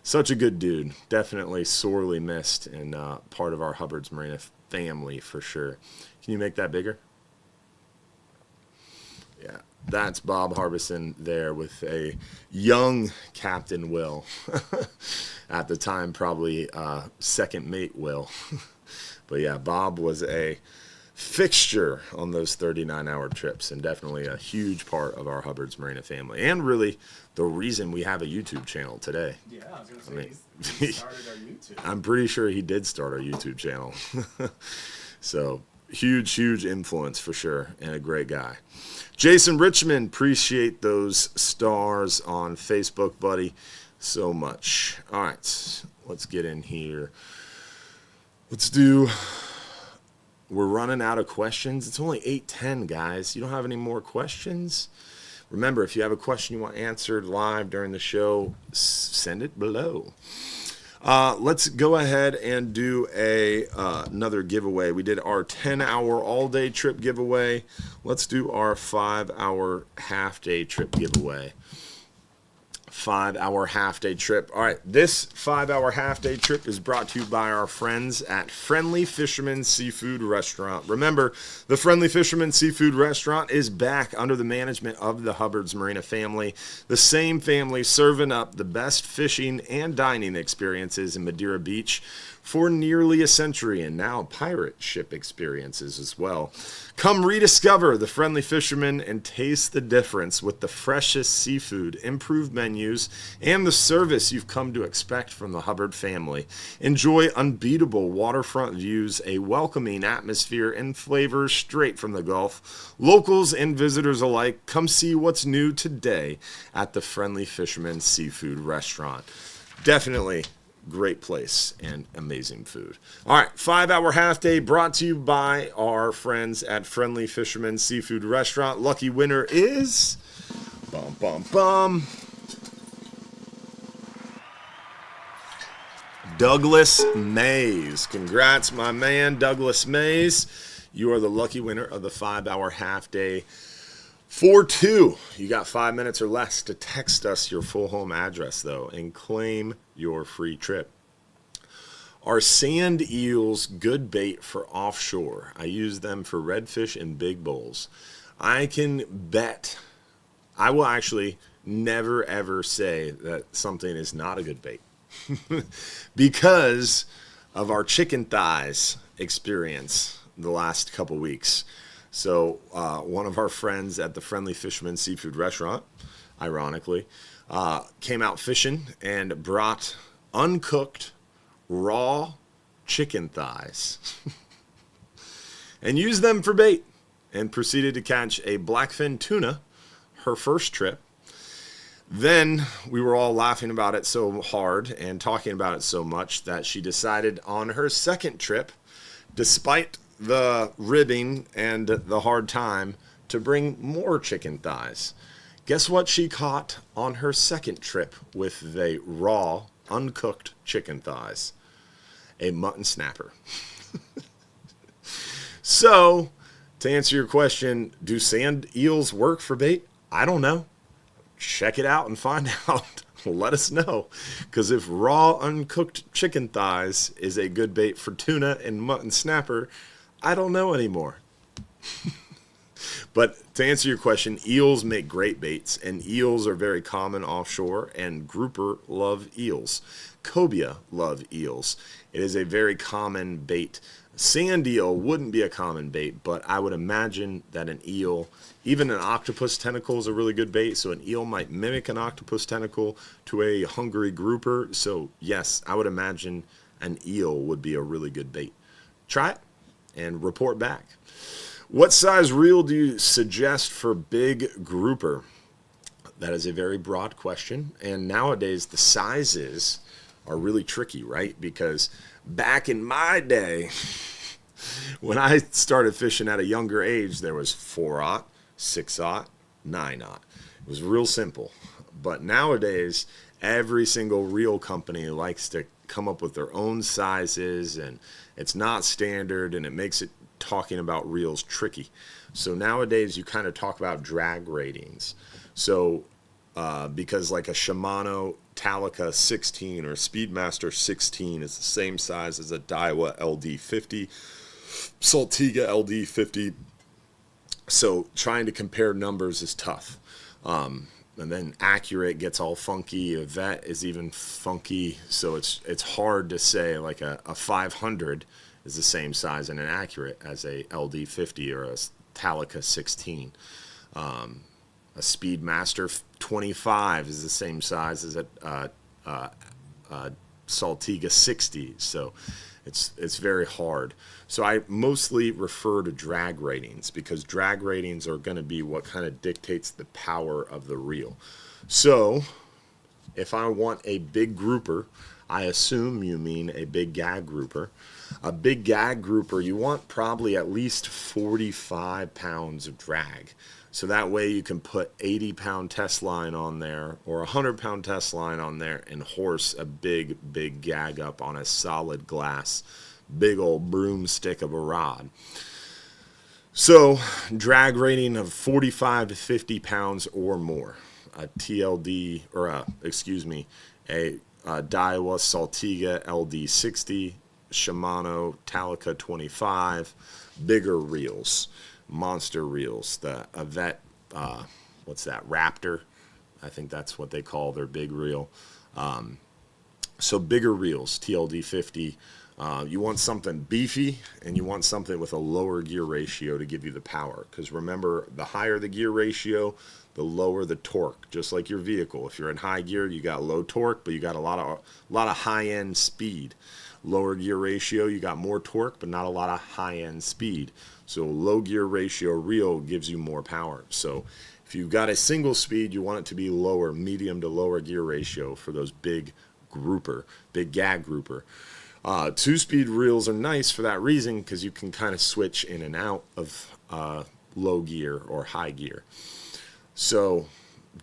Speaker 1: such a good dude. Definitely sorely missed, and part of our Hubbard's Marina family for sure. Can you make that bigger? Yeah. That's Bob Harbison there with a young Captain Will. At the time, probably second mate Will. But yeah, Bob was a fixture on those 39-hour trips, and definitely a huge part of our Hubbard's Marina family, and really the reason we have a YouTube channel today.
Speaker 2: Yeah, I was going to say, he started our YouTube.
Speaker 1: I'm pretty sure he did start our YouTube channel. So, huge influence for sure, and a great guy. Jason Richmond, appreciate those stars on Facebook, buddy, so much. All right, let's get in here. We're running out of questions. It's only 8:10, guys. You don't have any more questions? Remember, if you have a question you want answered live during the show, send it below. Let's go ahead and do another giveaway. We did our 10-hour all-day trip giveaway. Let's do our 5-hour half-day trip giveaway. 5-hour half-day trip. All right, this 5-hour half-day trip is brought to you by our friends at Friendly Fisherman Seafood Restaurant. Remember, the Friendly Fisherman Seafood Restaurant is back under the management of the Hubbard's Marina family. The same family serving up the best fishing and dining experiences in Madeira Beach for nearly a century, and now pirate ship experiences as well. Come rediscover the Friendly Fisherman and taste the difference with the freshest seafood, improved menus, and the service you've come to expect from the Hubbard family. Enjoy unbeatable waterfront views, a welcoming atmosphere, and flavors straight from the Gulf. Locals and visitors alike, come see what's new today at the Friendly Fisherman Seafood Restaurant. Definitely great place and amazing food. All right, 5-hour half day brought to you by our friends at Friendly Fisherman Seafood Restaurant. Lucky winner is Douglas Mays. Congrats, my man, Douglas Mays. You are the lucky winner of the 5-hour half day. 4-2. You got 5 minutes or less to text us your full home address, though, and claim your free trip. Are sand eels good bait for offshore? I use them for redfish and big bowls. I can bet I will actually never, ever say that something is not a good bait because of our chicken thighs experience the last couple weeks. So one of our friends at the Friendly Fisherman Seafood Restaurant, ironically, came out fishing and brought uncooked, raw chicken thighs and used them for bait and proceeded to catch a blackfin tuna, her first trip. Then we were all laughing about it so hard and talking about it so much that she decided on her second trip, despite the ribbing and the hard time, to bring more chicken thighs. Guess what she caught on her second trip with the raw, uncooked chicken thighs? A mutton snapper. So, to answer your question, do sand eels work for bait? I don't know. Check it out and find out. Let us know. Because if raw, uncooked chicken thighs is a good bait for tuna and mutton snapper, I don't know anymore. But to answer your question, eels make great baits, and eels are very common offshore, and grouper love eels. Cobia love eels. It is a very common bait. Sand eel wouldn't be a common bait, but I would imagine that an eel, even an octopus tentacle is a really good bait, so an eel might mimic an octopus tentacle to a hungry grouper. So yes, I would imagine an eel would be a really good bait. Try it and report back. What size reel do you suggest for big grouper? That is a very broad question, and nowadays the sizes are really tricky, right? Because back in my day, when I started fishing at a younger age, there was 4/0, 6/0, 9/0. It was real simple. But nowadays, every single reel company likes to come up with their own sizes, and it's not standard, and it makes it talking about reels tricky. So nowadays you kind of talk about drag ratings. So because like a Shimano Talica 16 or Speedmaster 16 is the same size as a Daiwa LD50, Saltiga LD50. So trying to compare numbers is tough. And then Accurate gets all funky. A Vet is even funky. So it's hard to say like a 500 is the same size in an Accurate as a LD50 or a Talica 16. A Speedmaster 25 is the same size as a Saltiga 60. So it's very hard. So I mostly refer to drag ratings because drag ratings are going to be what kind of dictates the power of the reel. So if I want a big grouper, I assume you mean a big gag grouper. A big gag grouper, you want probably at least 45 pounds of drag. So that way you can put 80-pound test line on there or 100-pound test line on there and horse a big gag up on a solid glass, big old broomstick of a rod. So drag rating of 45 to 50 pounds or more. A TLD, or a Daiwa Saltiga LD60, Shimano Talica 25, bigger reels. Monster reels, the Vet, what's that, Raptor, I think that's what they call their big reel. So bigger reels, TLD 50. You want something beefy, and you want something with a lower gear ratio to give you the power. Because remember, the higher the gear ratio, the lower the torque. Just like your vehicle, if you're in high gear, you got low torque, but you got a lot of high-end speed. Lower gear ratio, you got more torque, but not a lot of high-end speed. So low gear ratio reel gives you more power. So if you've got a single speed, you want it to be lower, medium to lower gear ratio for those big gag grouper. Two-speed reels are nice for that reason because you can kind of switch in and out of low gear or high gear. So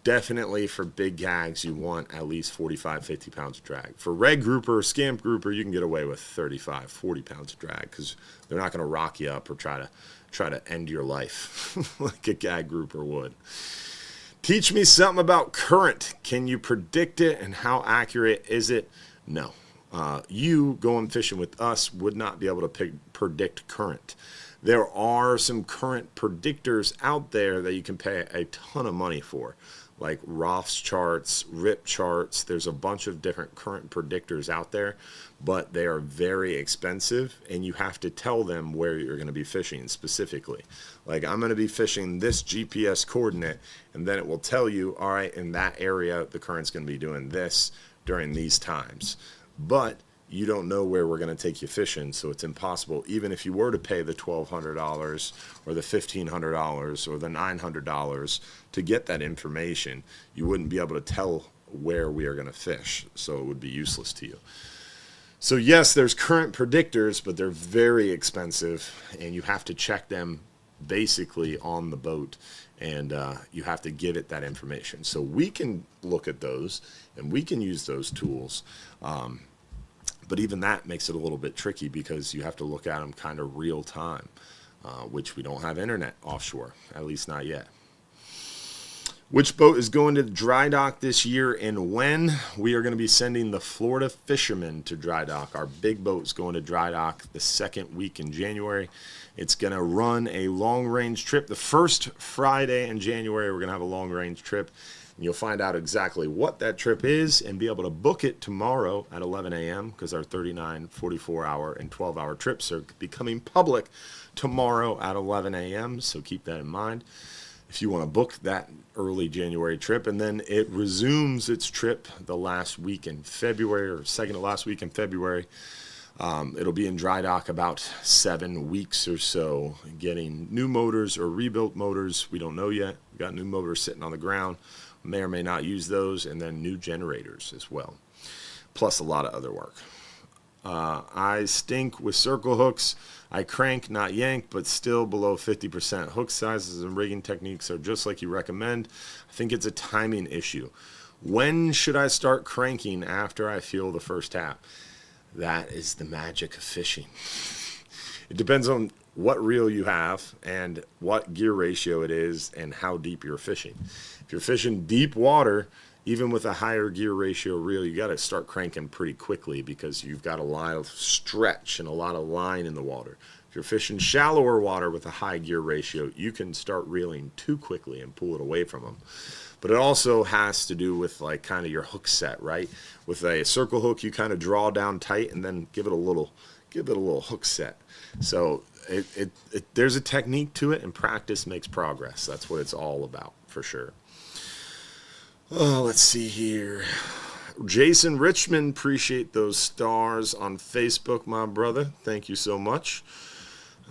Speaker 1: definitely for big gags, you want at least 45, 50 pounds of drag. For red grouper or scamp grouper, you can get away with 35, 40 pounds of drag because they're not going to rock you up or try to end your life like a gag grouper would. Teach me something about current. Can you predict it, and how accurate is it? No. You going fishing with us would not be able to predict current. There are some current predictors out there that you can pay a ton of money for, like Roth's charts, RIP charts. There's a bunch of different current predictors out there, but they are very expensive, and you have to tell them where you're going to be fishing specifically. Like, I'm going to be fishing this GPS coordinate, and then it will tell you, all right, in that area, the current's going to be doing this during these times. But you don't know where we're going to take you fishing, so it's impossible. Even if you were to pay the $1,200 or the $1,500 or the $900 to get that information, you wouldn't be able to tell where we are going to fish, so it would be useless to you. So yes, there's current predictors, but they're very expensive, and you have to check them basically on the boat, and you have to give it that information. So we can look at those, and we can use those tools. But even that makes it a little bit tricky because you have to look at them kind of real time, which we don't have internet offshore, at least not yet. Which boat is going to dry dock this year and when? We are going to be sending the Florida Fisherman to dry dock. Our big boat is going to dry dock the second week in January. It's going to run a long-range trip. The first Friday in January, we're going to have a long-range trip. You'll find out exactly what that trip is and be able to book it tomorrow at 11 a.m. because our 39, 44-hour, and 12-hour trips are becoming public tomorrow at 11 a.m. So keep that in mind if you want to book that early January trip. And then it resumes its trip the last week in February, or second to last week in February. It'll be in dry dock about 7 weeks or so, getting new motors or rebuilt motors. We don't know yet. We've got new motors sitting on the ground. May or may not use those, and then new generators as well, plus a lot of other work. I stink with circle hooks. I crank, not yank, but still below 50%. Hook sizes and rigging techniques are just like you recommend. I think it's a timing issue. When should I start cranking after I feel the first tap? That is the magic of fishing. It depends on what reel you have and what gear ratio it is and how deep you're fishing. If you're fishing deep water, even with a higher gear ratio reel, you got to start cranking pretty quickly because you've got a lot of stretch and a lot of line in the water. If you're fishing shallower water with a high gear ratio, you can start reeling too quickly and pull it away from them. But it also has to do with like kind of your hook set, right? With a circle hook, you kind of draw down tight and then give it a little hook set. So there's a technique to it, and practice makes progress. That's what it's all about, for sure. Oh, let's see here. Jason Richmond, appreciate those stars on Facebook, my brother. Thank you so much.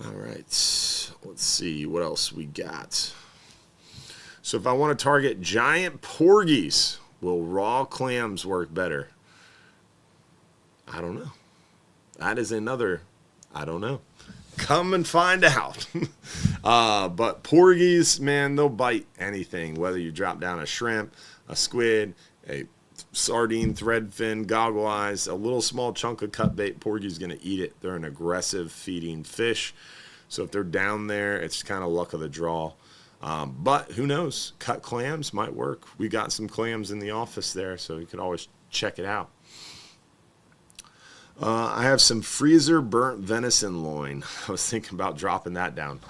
Speaker 1: All right, let's see what else we got. So if I want to target giant porgies, will raw clams work better? I don't know. That is another, I don't know. Come and find out. But porgies, man, they'll bite anything, whether you drop down a shrimp, a squid, a sardine, threadfin, goggle eyes, a little small chunk of cut bait. Porgy's going to eat it. They're an aggressive feeding fish. So if they're down there, it's kind of luck of the draw. But who knows? Cut clams might work. We got some clams in the office there, so you can always check it out. I have some freezer burnt venison loin. I was thinking about dropping that down.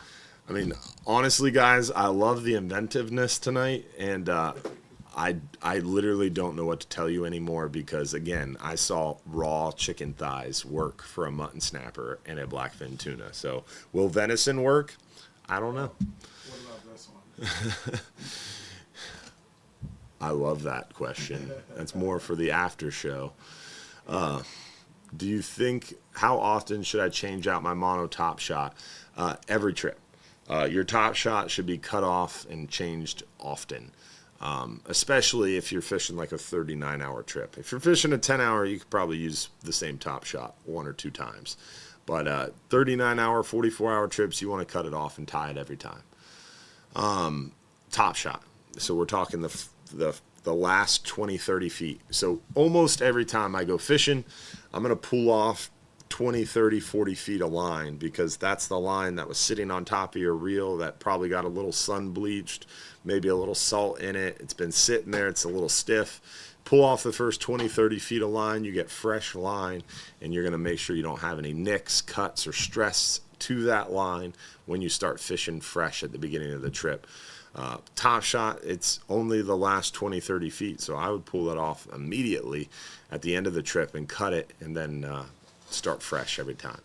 Speaker 1: I mean, honestly, guys, I love the inventiveness tonight, and I literally don't know what to tell you anymore because, again, I saw raw chicken thighs work for a mutton snapper and a blackfin tuna. So will venison work? I don't know.
Speaker 2: What about this one?
Speaker 1: I love that question. That's more for the after show. Do you think, how often should I change out my mono top shot? Every trip. Your top shot should be cut off and changed often, especially if you're fishing like a 39-hour trip. If you're fishing a 10-hour, you could probably use the same top shot 1 or 2 times. But 39-hour, 44-hour trips, you want to cut it off and tie it every time. Top shot. So we're talking the last 20, 30 feet. So almost every time I go fishing, I'm going to pull off 20, 30, 40 feet of line because that's the line that was sitting on top of your reel that probably got a little sun bleached, maybe a little salt in it. It's been sitting there. It's a little stiff. Pull off the first 20, 30 feet of line. You get fresh line, and you're going to make sure you don't have any nicks, cuts, or stress to that line when you start fishing fresh at the beginning of the trip. Top shot, it's only the last 20, 30 feet, so I would pull that off immediately at the end of the trip and cut it and then start fresh every time.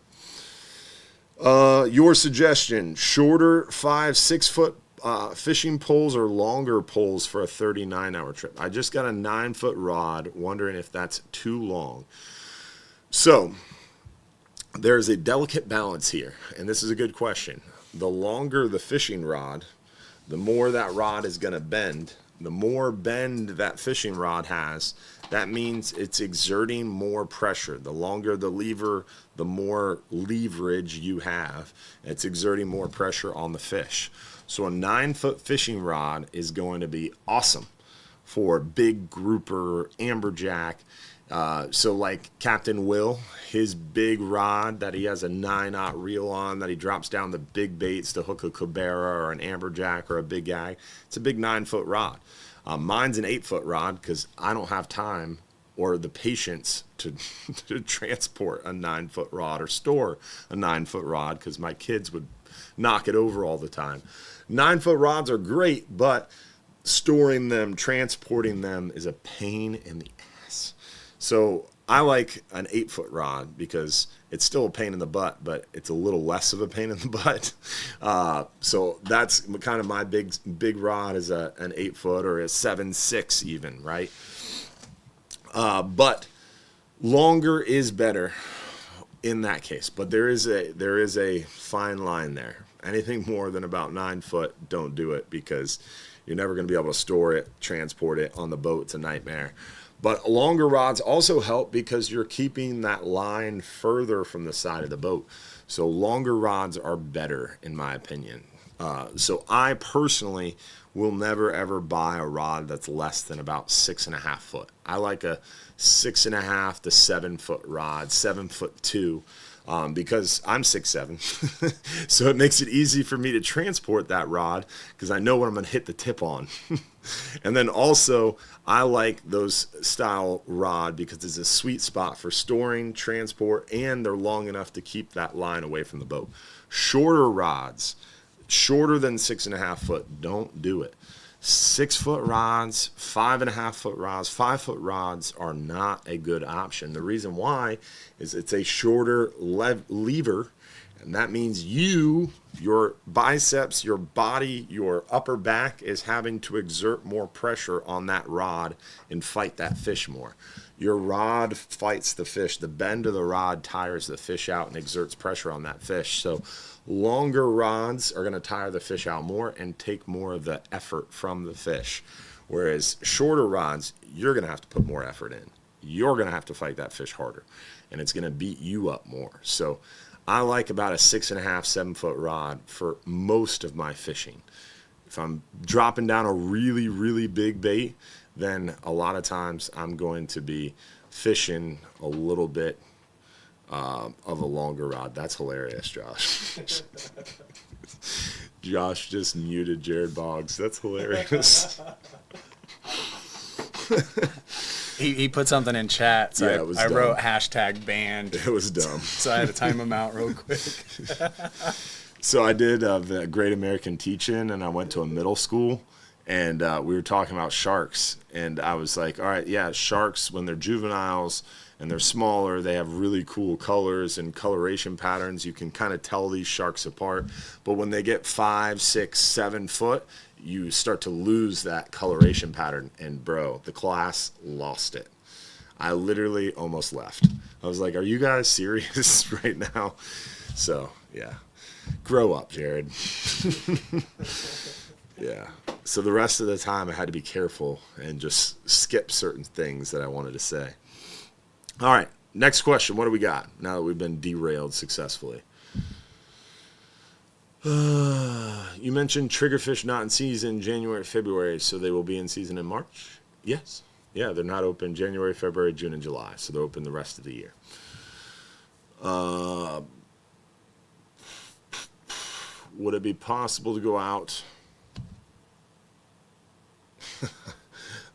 Speaker 1: Your suggestion, shorter 5-6 foot fishing poles or longer poles for a 39-hour trip? I just got a 9-foot rod, wondering if that's too long. So there's a delicate balance here, and this is a good question. The longer the fishing rod, the more that rod is going to bend. The more bend that fishing rod has, that means it's exerting more pressure. The longer the lever, the more leverage you have. It's exerting more pressure on the fish. So a 9-foot fishing rod is going to be awesome for big grouper, amberjack. So like Captain Will, his big rod that he has a 9-aught reel on that he drops down the big baits to hook a cabera or an amberjack or a big ag. It's a big 9-foot rod. Mine's an 8-foot rod because I don't have time or the patience to transport a 9-foot rod or store a 9-foot rod because my kids would knock it over all the time. 9-foot rods are great, but storing them, transporting them is a pain in the ass. So I like an 8-foot rod because it's still a pain in the butt, but it's a little less of a pain in the butt. So that's kind of my big rod is an 8-foot or a 7.6 even, right? But longer is better in that case. But there is a fine line there. Anything more than about 9 foot, don't do it because you're never going to be able to store it, transport it on the boat. It's a nightmare. But longer rods also help because you're keeping that line further from the side of the boat. So longer rods are better, in my opinion. So I personally will never ever buy a rod that's less than about 6.5 foot. I like a 6.5 to 7 foot rod, 7'2", because I'm 6'7", so it makes it easy for me to transport that rod because I know what I'm going to hit the tip on. And then also, I like those style rod because it's a sweet spot for storing, transport, and they're long enough to keep that line away from the boat. Shorter rods, shorter than 6.5 foot, don't do it. 6 foot rods, 5.5 foot rods, 5 foot rods are not a good option. The reason why is it's a shorter lever, and that means your biceps, your body, your upper back is having to exert more pressure on that rod and fight that fish more. Your rod fights the fish. The bend of the rod tires the fish out and exerts pressure on that fish. So longer rods are going to tire the fish out more and take more of the effort from the fish. Whereas shorter rods, you're going to have to put more effort in. You're going to have to fight that fish harder, and it's going to beat you up more. So I like about a 6.5, 7 foot rod for most of my fishing. If I'm dropping down a really, really big bait, then a lot of times I'm going to be fishing a little bit of a longer rod. That's hilarious, Josh. Josh just muted Jared Boggs. That's hilarious.
Speaker 3: He put something in chat, so
Speaker 1: Yeah, it was
Speaker 3: I
Speaker 1: dumb.
Speaker 3: wrote #banned.
Speaker 1: It was dumb.
Speaker 3: So I had to time him out real quick.
Speaker 1: So I did the Great American Teach-In, and I went to a middle school, and we were talking about sharks. And I was like, all right, yeah, sharks, when they're juveniles and they're smaller, they have really cool colors and coloration patterns. You can kind of tell these sharks apart. But when they get 5, 6, 7 foot, you start to lose that coloration pattern. And, bro, the class lost it. I literally almost left. I was like, are you guys serious right now? So, yeah. Grow up, Jared. Yeah. So the rest of the time I had to be careful and just skip certain things that I wanted to say. All right. Next question. What do we got now that we've been derailed successfully? You mentioned triggerfish not in season January, February, so they will be in season in March? Yes. Yeah, they're not open January, February, June, and July, so they're open the rest of the year. Would it be possible to go out?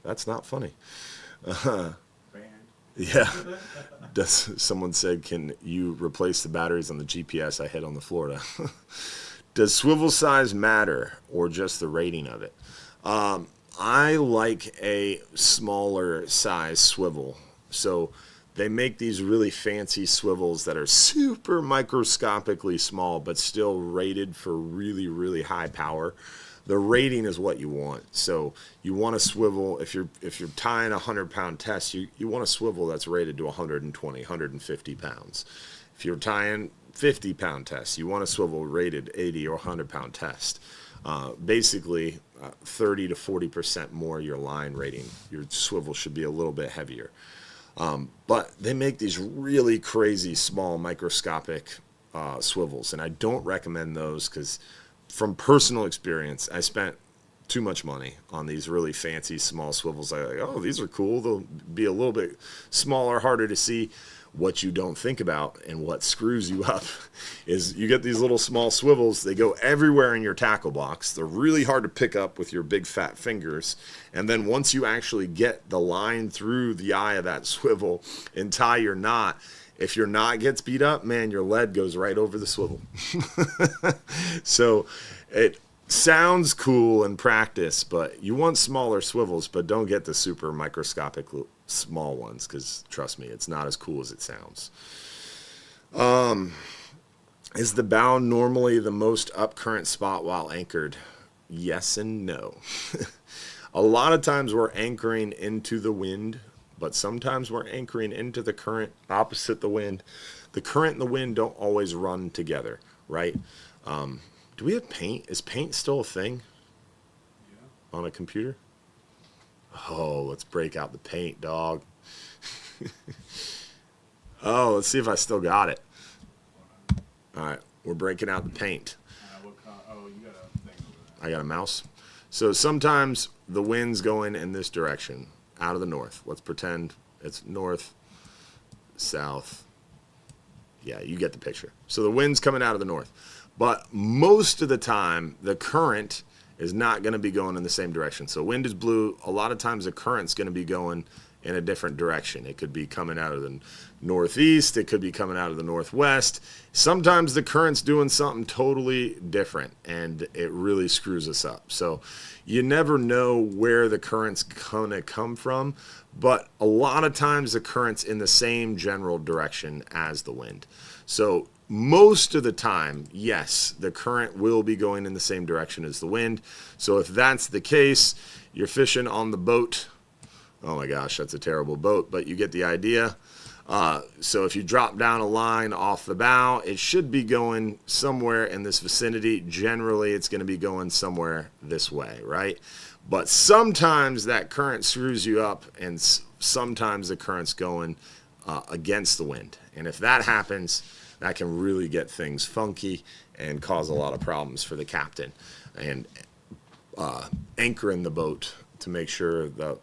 Speaker 1: That's not funny. Yeah. Someone said, can you replace the batteries on the GPS I hit on the Florida? Does swivel size matter or just the rating of it? I like a smaller size swivel. So they make these really fancy swivels that are super microscopically small, but still rated for really, really high power. The rating is what you want. So you want a swivel, if you're tying a 100-pound test, you want a swivel that's rated to 120, 150 pounds. If you're tying 50-pound tests, you want a swivel rated 80 or 100-pound test. Basically, 30 to 40% more your line rating. Your swivel should be a little bit heavier. But they make these really crazy small microscopic swivels, and I don't recommend those because from personal experience, I spent too much money on these really fancy small swivels. I like, oh, these are cool. They'll be a little bit smaller, harder to see. What you don't think about and what screws you up is you get these little small swivels. They go everywhere in your tackle box. They're really hard to pick up with your big fat fingers. And then once you actually get the line through the eye of that swivel and tie your knot, if your knot gets beat up, man, your lead goes right over the swivel. So it sounds cool in practice, but you want smaller swivels, but don't get the super microscopic small ones because, trust me, it's not as cool as it sounds. Is the bow normally the most up current spot while anchored? Yes and no. A lot of times we're anchoring into the wind, but sometimes we're anchoring into the current opposite the wind. The current and the wind don't always run together, right? Do we have paint? Is paint still a thing? Yeah. On a computer? Oh, let's break out the paint, dog. Oh, let's see if I still got it. All right, we're breaking out the paint.
Speaker 2: Oh, you got a thing over there.
Speaker 1: I got a mouse. So sometimes the wind's going in this direction, out of the north. Let's pretend it's north, south. Yeah, you get the picture. So the wind's coming out of the north. But most of the time, the current is not going to be going in the same direction. So wind is blue. A lot of times the current's going to be going in a different direction. It could be coming out of the northeast. It could be coming out of the northwest. Sometimes the current's doing something totally different, and it really screws us up. So you never know where the current's going to come from, but a lot of times the current's in the same general direction as the wind. So most of the time, yes, the current will be going in the same direction as the wind. So if that's the case, you're fishing on the boat. Oh my gosh, that's a terrible boat, but you get the idea. So if you drop down a line off the bow, it should be going somewhere in this vicinity. Generally, it's going to be going somewhere this way, right? But sometimes that current screws you up, and sometimes the current's going against the wind. And if that happens, that can really get things funky and cause a lot of problems for the captain. And anchoring the boat to make sure the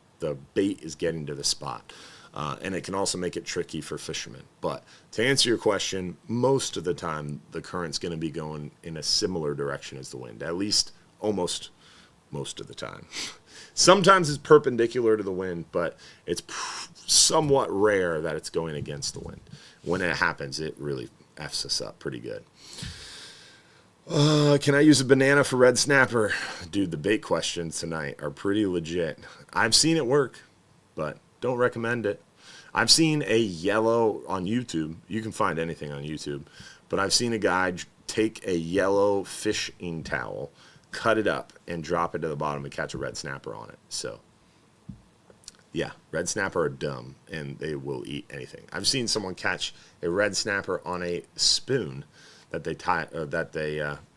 Speaker 1: bait is getting to the spot. And it can also make it tricky for fishermen. But to answer your question, most of the time the current's going to be going in a similar direction as the wind, at least almost most of the time. Sometimes it's perpendicular to the wind, but it's somewhat rare that it's going against the wind. When it happens, it really F's us up pretty good. Can I use a banana for red snapper? Dude, the bait questions tonight are pretty legit. I've seen it work, but don't recommend it. I've seen a yellow on YouTube. You can find anything on YouTube. But I've seen a guy take a yellow fishing towel, cut it up, and drop it to the bottom and catch a red snapper on it. So, yeah, red snapper are dumb, and they will eat anything. I've seen someone catch a red snapper on a spoon that they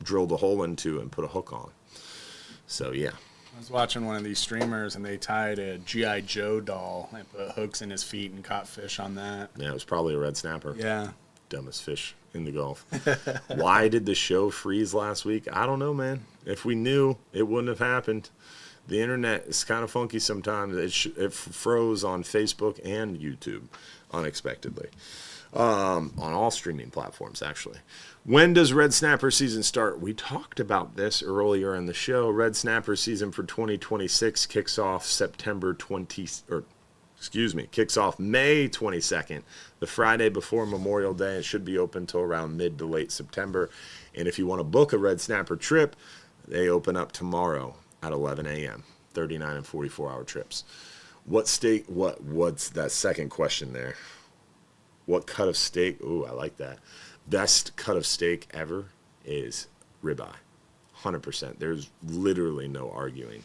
Speaker 1: drilled a hole into and put a hook on. So, yeah.
Speaker 3: I was watching one of these streamers, and they tied a G.I. Joe doll and put hooks in his feet and caught fish on that.
Speaker 1: Yeah, it was probably a red snapper.
Speaker 3: Yeah.
Speaker 1: Dumbest fish in the Gulf. Why did the show freeze last week? I don't know, man. If we knew, it wouldn't have happened. The internet is kind of funky sometimes. It froze on Facebook and YouTube unexpectedly. On all streaming platforms, actually. When does red snapper season start? We talked about this earlier in the show. Red snapper season for 2026 kicks off kicks off May 22nd, the Friday before Memorial Day. It should be open till around mid to late September. And if you want to book a red snapper trip, they open up tomorrow at 11 a.m. 39 and 44-hour trips. What's that second question there? What cut of steak? Ooh, I like that. Best cut of steak ever is ribeye. 100%. There's literally no arguing.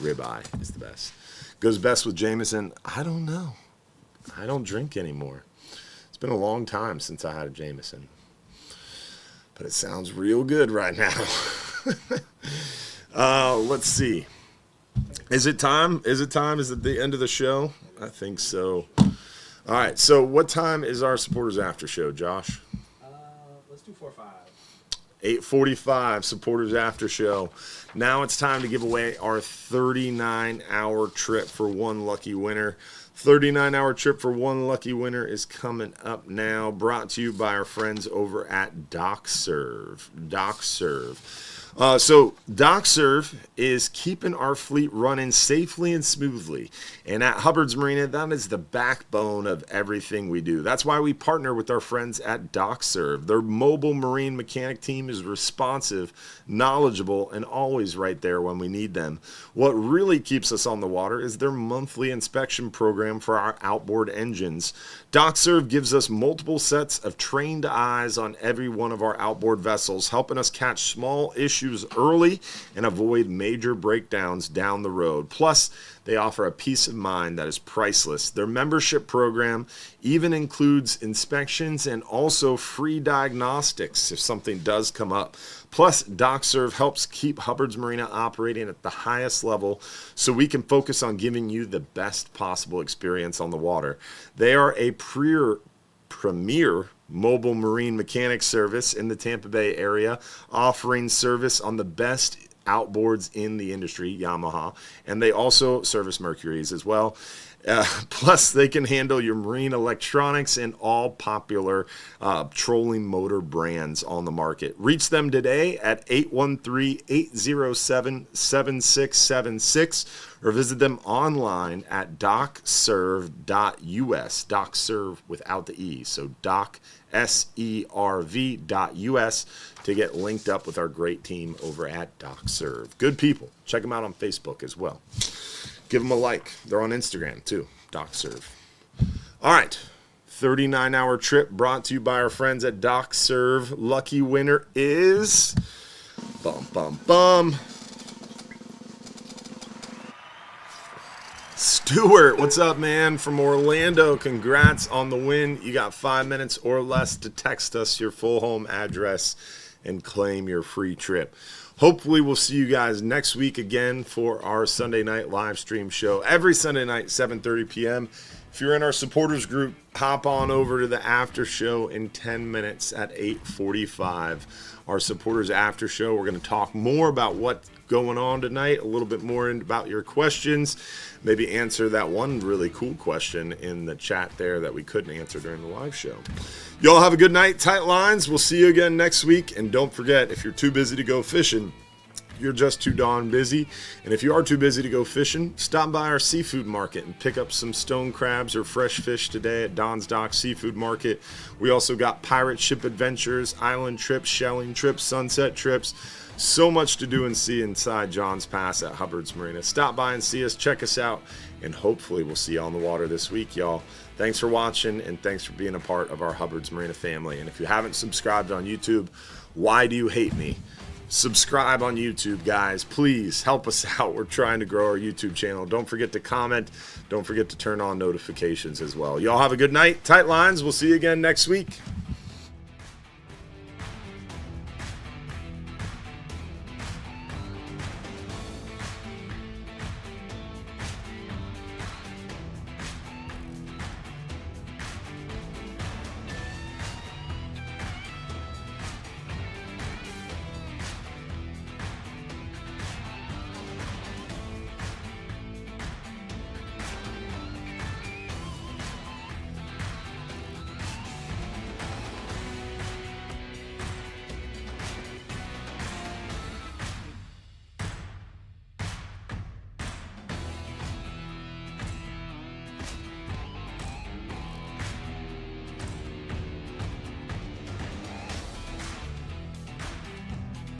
Speaker 1: Ribeye is the best. Goes best with Jameson? I don't know. I don't drink anymore. It's been a long time since I had a Jameson. But it sounds real good right now. Let's see. Is it time? Is it the end of the show? I think so. All right, so what time is our supporters after show, Josh?
Speaker 3: Let's do 4-5.
Speaker 1: 8:45 supporters after show. Now it's time to give away our 39-hour trip for one lucky winner. 39-hour trip for one lucky winner is coming up now, brought to you by our friends over at DocServe. So DocServe is keeping our fleet running safely and smoothly. And at Hubbard's Marina, that is the backbone of everything we do. That's why we partner with our friends at DocServe. Their mobile marine mechanic team is responsive, knowledgeable, and always right there when we need them. What really keeps us on the water is their monthly inspection program for our outboard engines. DocServe gives us multiple sets of trained eyes on every one of our outboard vessels, helping us catch small issues early and avoid major breakdowns down the road. Plus, they offer a peace of mind that is priceless. Their membership program even includes inspections and also free diagnostics if something does come up. Plus, DocServe helps keep Hubbard's Marina operating at the highest level so we can focus on giving you the best possible experience on the water. They are a premier mobile marine mechanic service in the Tampa Bay area, offering service on the best outboards in the industry, Yamaha, and they also service Mercury's as well. Plus, they can handle your marine electronics and all popular trolling motor brands on the market. Reach them today at 813-807-7676 or visit them online at docserv.us. Docserv without the E, so docserv.us to get linked up with our great team over at DocServ. Good people. Check them out on Facebook as well. Give them a like. They're on Instagram too, DocServ. All right, 39-hour trip brought to you by our friends at DocServ. Lucky winner is Stuart. What's up, man? From Orlando. Congrats on the win. You got 5 minutes or less to text us your full home address and claim your free trip. Hopefully we'll see you guys next week again for our Sunday night live stream show. Every Sunday night, 7:30 p.m. If you're in our supporters group, hop on over to the after show in 10 minutes at 8:45. Our supporters after show, we're going to talk more about what's going on tonight, a little bit more about your questions, maybe answer that one really cool question in the chat there that we couldn't answer during the live show. Y'all have a good night, tight lines. We'll see you again next week. And don't forget, if you're too busy to go fishing, you're just too darn busy. And if you are too busy to go fishing, stop by our seafood market and pick up some stone crabs or fresh fish today at Don's Dock Seafood Market. We also got pirate ship adventures, island trips, shelling trips, sunset trips. So much to do and see inside John's Pass at Hubbard's Marina. Stop by and see us, check us out, and hopefully we'll see you on the water this week, y'all. Thanks for watching, and thanks for being a part of our Hubbard's Marina family. And if you haven't subscribed on YouTube, why do you hate me? Subscribe on YouTube, guys. Please help us out. We're trying to grow our YouTube channel. Don't forget to comment. Don't forget to turn on notifications as well. Y'all have a good night. Tight lines. We'll see you again next week.